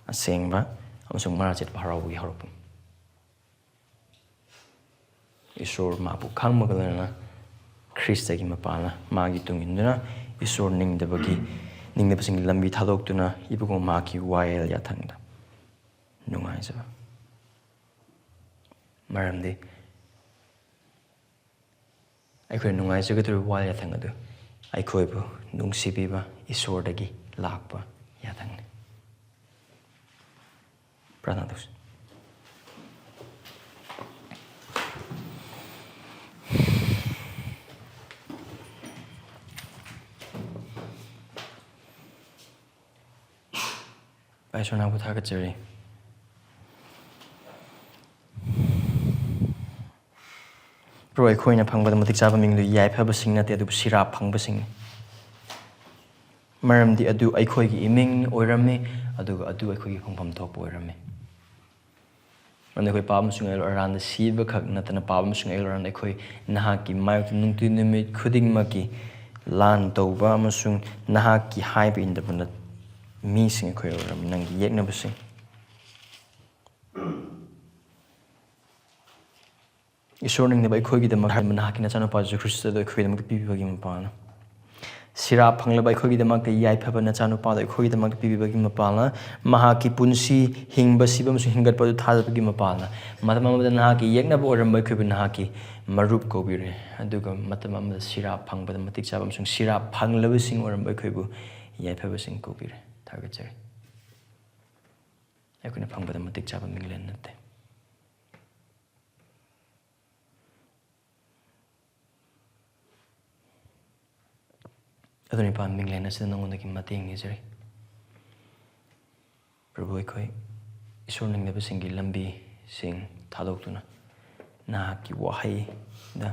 Asengba amasung Chetpa Haraoba harupum. Esor mapu khang magalana Krista gi mapala magi tunginduna Esor ningdabasinggi lambi thadokduna ibugo maki wayel yathangda. Nungaijabani. Maramdi aikoi nungaijagadu wayel yathangadu ꯑꯩꯈꯣꯏꯕꯨ ꯅꯨꯡꯁꯤꯕꯤꯕ ꯏꯁꯣꯔꯗꯒꯤ ꯂꯥꯛꯄ ꯌꯥꯊꯪꯅꯤ. ꯄ꯭ꯔꯥꯔꯊꯅꯥ ꯇꯧꯁꯤ. ꯏꯁꯣꯔ ꯅꯪꯕꯨ ꯊꯥꯒꯠꯆꯔꯤ. Pro ꯑꯩꯈꯣꯏꯅ ꯐꯪꯕꯗ ꯃꯇꯤꯛ ꯆꯥꯕ ꯃꯤꯡꯗꯨ ꯌꯥꯏꯐꯕꯁꯤꯡ ꯅꯠꯇꯦ ꯑꯗꯨꯕꯨ ꯁꯤꯔꯥꯞ ꯐꯪꯕꯁꯤꯡꯅꯤ. ꯃꯔꯝꯗꯤ ꯑꯗꯨ ꯑꯩꯈꯣꯏꯒꯤ ꯏꯃꯤꯡ ꯑꯣꯏꯔꯝꯃꯤ ꯑꯗꯨꯒ ꯑꯗꯨ ꯑꯩꯈꯣꯏꯒꯤ ꯐꯪꯐꯝ ꯊꯣꯛꯄ ꯑꯣꯏꯔꯝꯃꯤ. ꯃꯔꯝꯗꯤ ꯑꯩꯈꯣꯏ ꯄꯥꯞ ꯑꯃꯁꯨꯡ ꯑꯌꯦꯜ ꯑꯔꯥꯟꯗ ꯁꯤꯕꯈꯛ ꯅꯠꯇꯅ ꯄꯥꯞ ꯑꯃꯁꯨꯡ ꯑꯌꯦꯜ ꯑꯔꯥꯟꯗ ꯑꯩꯈꯣꯏ ꯅꯍꯥꯛꯀꯤ ꯃꯥꯌꯣꯛꯇ ꯅꯨꯡꯇꯤ ꯅꯨꯃꯤꯠ ꯈꯨꯗꯤꯡꯃꯛꯀꯤ ꯂꯥꯟ ꯇꯧꯕ ꯑꯃꯁꯨꯡ ꯅꯍꯥꯛꯀꯤ ꯍꯥꯏꯕ ꯏꯟꯗꯕ ꯃꯤꯁꯤꯡ ꯑꯩꯈꯣꯏ ꯑꯣꯏꯔꯝꯃꯤ. ꯅꯪꯒꯤ ꯌꯦꯛꯅꯕꯁꯤꯡ ꯏꯁꯣꯔ ꯅꯤꯡꯗꯕ ꯑꯩꯈꯣꯏꯒꯤꯗꯃꯛ ꯍꯥꯏꯕ ꯅꯍꯥꯛꯀꯤ ꯅꯆꯥꯅꯨꯄꯥ ꯖꯤꯁꯨ ꯈ꯭ꯔꯤꯁꯇꯗ ꯑꯩꯈꯣꯏꯒꯤꯗꯃꯛꯇ ꯄꯤꯕꯤꯕꯒꯤ ꯃꯄꯥꯜꯅ ꯁꯤꯔꯥꯞ ꯐꯪꯂꯕ ꯑꯩꯈꯣꯏꯒꯤꯗꯃꯛꯇ ꯌꯥꯏꯐꯕ ꯅꯆꯥꯅꯨꯄꯥꯗ ꯑꯩꯈꯣꯏꯒꯤꯗꯃꯛꯇ ꯄꯤꯕꯤꯕꯒꯤ ꯃꯄꯥꯜꯅ ꯃꯍꯥꯛꯀꯤ ꯄꯨꯟꯁꯤ ꯍꯤꯡꯕ ꯁꯤꯕ ꯑꯃꯁꯨꯡ ꯍꯤꯡꯒꯠꯄ ꯑꯗꯨ ꯊꯥꯖꯕꯒꯤ ꯃꯄꯥꯜꯅ ꯃꯇꯝ ꯑꯃꯗ ꯅꯍꯥꯛꯀꯤ ꯌꯦꯛꯅꯕ ꯑꯣꯏꯔꯝꯕ ꯑꯩꯈꯣꯏꯕꯨ ꯅꯍꯥꯛꯀꯤ ꯃꯔꯨꯞ ꯀꯧꯕꯤꯔꯦ. ꯑꯗꯨꯒ ꯃꯇꯝ ꯑꯃꯗ ꯁꯤꯔꯥꯞ ꯐꯪꯕꯗ ꯃꯇꯤꯛ ꯆꯥꯕ ꯑꯃꯁꯨꯡ ꯁꯤꯔꯥꯞ ꯐꯪꯂꯕꯁꯤꯡ ꯑꯣꯏꯔꯝꯕ ꯑꯩꯈꯣꯏꯕꯨ ꯌꯥꯏꯐꯕꯁꯤꯡ ꯀꯧꯕꯤꯔꯦ. ꯊꯥꯒꯠꯆꯔꯤ. ꯑꯩꯈꯣꯏꯅ ꯐꯪꯕꯗ ꯃꯇꯤꯛ ꯆꯥꯕ ꯃꯤꯡꯂꯦꯟ ꯅꯠꯇꯦ. ꯑꯗꯨꯅ ꯏꯄꯥ ꯃꯤꯡꯂꯦꯟ ꯑꯁꯤꯗ ꯅꯉꯣꯟꯗꯒꯤ ꯃꯇꯦꯡ ꯅꯤꯖꯔꯤ. ꯄ꯭ꯔꯚꯨ ꯑꯩꯈꯣꯏ ꯏꯁꯣꯔ ꯅꯤꯡꯗꯕꯁꯤꯡꯒꯤ ꯂꯝꯕꯤꯁꯤꯡ ꯊꯥꯗꯣꯛꯇꯨꯅ ꯅꯍꯥꯛꯀꯤ ꯋꯥꯍꯩꯗ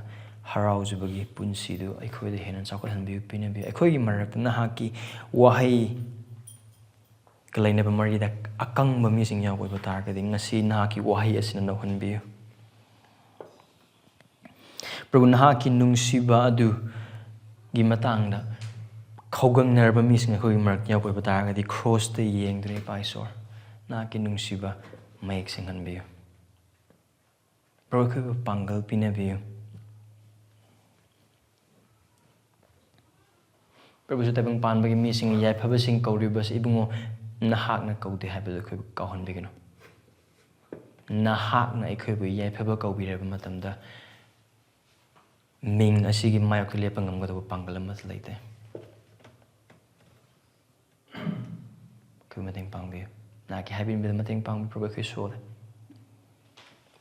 ꯍꯔꯥꯎꯖꯕꯒꯤ ꯄꯨꯟꯁꯤꯗꯨ ꯑꯩꯈꯣꯏꯗ ꯍꯦꯟꯅ ꯆꯥꯎꯈꯠꯍꯟꯕꯤꯌꯨ ꯄꯤꯅꯕꯤꯌꯨ. ꯑꯩꯈꯣꯏꯒꯤ ꯃꯔꯛꯇ ꯅꯍꯥꯛꯀꯤ ꯋꯥꯍꯩꯒ ꯂꯩꯅꯕ ꯃꯔꯤꯗ ꯑꯀꯪꯕ ꯃꯤꯁꯤꯡ ꯌꯥꯎꯕ ꯑꯣꯏꯕ ꯇꯥꯔꯒꯗꯤ ꯉꯁꯤ ꯅꯍꯥꯛꯀꯤ ꯋꯥꯍꯩ ꯑꯁꯤꯅ ꯅꯧꯍꯟꯕꯤꯌꯨ. ꯄ꯭ꯔꯚꯨ ꯅꯍꯥꯛꯀꯤ ꯅꯨꯡꯁꯤꯕ ꯑꯗꯨꯒꯤ ꯃꯇꯥꯡꯗ ꯈꯧꯒꯪꯅꯔꯕ ꯃꯤꯁꯤꯡ ꯑꯩꯈꯣꯏꯒꯤ ꯃꯔꯛꯇ ꯌꯥꯎꯕ ꯑꯣꯏꯕ ꯇꯥꯔꯒꯗꯤ ꯀ꯭ꯔꯣꯁꯇ ꯌꯦꯡꯗꯨꯅ ꯏꯄꯥ ꯏꯁꯣꯔ ꯅꯍꯥꯛꯀꯤ ꯅꯨꯡꯁꯤꯕ ꯃꯌꯦꯛ ꯁꯦꯡꯍꯟꯕꯤꯌꯨ. ꯄ꯭ꯔꯚꯨ ꯑꯩꯈꯣꯏꯕꯨ ꯄꯥꯡꯒꯜ ꯄꯤꯅꯕꯤꯌꯨ. ꯄ꯭ꯔꯚꯨꯁꯨ ꯇꯥꯏꯕꯪ ꯄꯥꯟꯕꯒꯤ ꯃꯤꯁꯤꯡ ꯌꯥꯏꯐꯕꯁꯤꯡ ꯀꯧꯔꯤꯕꯁꯤ ꯏꯕꯨꯡꯉꯣ ꯅꯍꯥꯛꯅ ꯀꯧꯗꯦ ꯍꯥꯏꯕꯗꯨ ꯑꯩꯈꯣꯏꯕꯨ ꯀꯥꯎꯍꯟꯕꯤꯒꯅꯨ. ꯅꯍꯥꯛꯅ ꯑꯩꯈꯣꯏꯕꯨ ꯌꯥꯏꯐꯕ ꯀꯧꯕꯤꯔꯕ ꯃꯇꯝꯗ ꯃꯤꯡ ꯑꯁꯤꯒꯤ ꯃꯥꯌꯣꯛꯇ ꯂꯦꯞꯄ ꯉꯝꯒꯗꯕ ꯄꯥꯡꯒꯜ ꯑꯃꯠꯇ ꯂꯩꯇꯦ. ꯑꯩꯈꯣꯏꯕꯨ ꯃꯇꯦꯡ ꯄꯥꯡꯕꯤꯌꯨ. ꯅꯍꯥꯛꯀꯤ ꯍꯥꯏꯕꯤꯕꯗ ꯃꯇꯦꯡ ꯄꯥꯡꯕꯤꯌꯨ. ꯄ꯭ꯔꯚꯨ ꯑꯩꯈꯣꯏ ꯁꯣꯜꯂꯦ.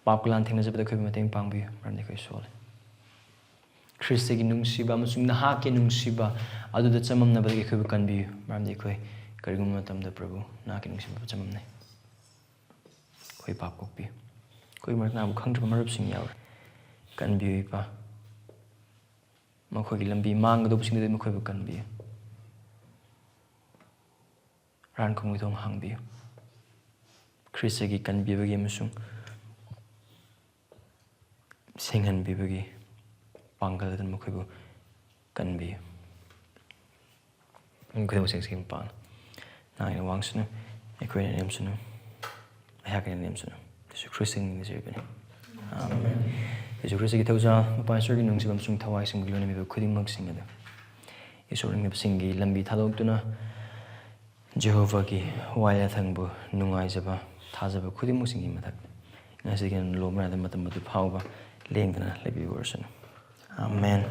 ꯄꯥꯞꯀ ꯂꯥꯟ ꯊꯦꯡꯅꯖꯕꯗ ꯑꯩꯈꯣꯏꯕꯨ ꯃꯇꯦꯡ ꯄꯥꯡꯕꯤꯌꯨ. ꯃꯔꯝꯗꯤ ꯑꯩꯈꯣই ꯁꯣꯜꯂꯦ. ꯈ꯭ꯔꯤꯁꯇꯒꯤ ꯅꯨꯡꯁꯤꯕ ꯑꯃꯁꯨꯡ ꯅꯍꯥꯛꯀꯤ ꯅꯨꯡꯁꯤꯕ ꯑꯗꯨꯗ ꯆꯃꯝꯅꯕꯗꯒꯤ ꯑꯩꯈꯣꯏꯕꯨ ꯀꯟꯕꯤꯌꯨ. ꯃꯔꯝꯗꯤ ꯑꯩꯈꯣꯏ ꯀꯔꯤꯒꯨꯝꯕ ꯃꯇꯝꯗ ꯄ꯭ꯔꯚꯨ ꯅꯍꯥꯛꯀꯤ ꯅꯨꯡꯁꯤꯕ ꯆꯃꯝꯅꯩ. ꯑꯩꯈꯣꯏ ꯄꯥꯞ ꯀꯣꯛꯄꯤꯌꯨ. ꯑꯩꯈꯣꯏ ꯃꯔꯛꯇ ꯅꯍꯥꯛꯄꯨ ꯈꯪꯗ꯭ꯔꯕ ꯃꯔꯨꯞꯁꯤꯡ ꯌꯥꯎꯔꯦ. ꯀꯟꯕꯤꯌꯨ ꯏꯄꯥ. ꯃꯈꯣꯏꯒꯤ ꯂꯝꯕꯤ ꯃꯥꯡꯒꯗꯧꯕꯁꯤꯡꯗꯨꯗꯤ ꯃꯈꯣꯏꯕꯨ ꯀꯟꯕꯤꯌꯨ. ꯔꯥꯟ ꯈꯣꯡꯒꯤ ꯊꯣꯡ ꯍꯥꯡꯕꯤꯌꯨ. ꯈ꯭ꯔꯤꯁꯇꯒꯤ ꯀꯟꯕꯤꯕꯒꯤ ꯑꯃꯁꯨꯡ ꯁꯦꯡꯍꯟꯕꯤꯕꯒꯤ ꯄꯥꯡꯒꯜ ꯑꯗꯨꯅ ꯃꯈꯣꯏꯕꯨ ꯀꯟꯕꯤꯌꯨ. ꯈꯨꯗꯤꯡꯃꯛ ꯁꯦꯡꯁꯤꯒꯤ ꯃꯄꯥꯟ ꯅꯍꯥꯛꯅ ꯋꯥꯡꯁꯅꯨ ꯑꯩꯈꯣꯏꯅ ꯅꯦꯝꯁꯅꯨ ꯑꯩꯍꯥꯛꯅ ꯅꯦꯝꯁꯅꯨ. ꯌꯦꯁꯨ ꯈ꯭ꯔꯤꯁꯇꯒꯤ ꯅꯤꯖꯔꯤꯕꯅꯤ. ꯑꯥꯃꯦꯟ. ꯌꯦꯁꯨ ꯈ꯭ꯔꯤꯁꯇꯒꯤ ꯊꯧꯖꯥꯜ ꯃꯄꯥ ꯏꯁꯣꯔꯒꯤ ꯅꯨꯡꯁꯤꯕ ꯑꯃꯁꯨꯡ ꯊꯋꯥꯏꯁꯤꯡꯒꯤ ꯂꯣꯏꯅꯕꯤꯕ ꯈꯨꯗꯤꯡꯃꯛꯁꯤꯡ ꯑꯗꯨ ꯏꯁꯣꯔ ꯅꯤꯡꯗꯕꯁꯤꯡꯒꯤ ꯂꯝꯕꯤ ꯊꯥꯗꯣꯛꯇꯨꯅ ꯖꯦꯍꯣꯚꯥꯒꯤ ꯋꯥꯌꯦꯜ ꯌꯥꯊꯪꯕꯨ ꯅꯨꯡꯉꯥꯏꯖꯕ ꯊꯥꯖꯕ ꯈꯨꯗꯤꯡꯃꯛꯁꯤꯡꯒꯤ ꯃꯊꯛꯇ ꯉꯁꯤꯒꯤ ꯂꯣꯝꯕ ꯃꯇꯝ ꯑꯗꯨ ꯐꯥꯎꯕ ꯂꯦꯡꯗꯅ ꯂꯩꯕꯤꯕ ꯑꯣꯏꯔꯁꯅꯨ. ꯑꯥꯃꯦꯟ.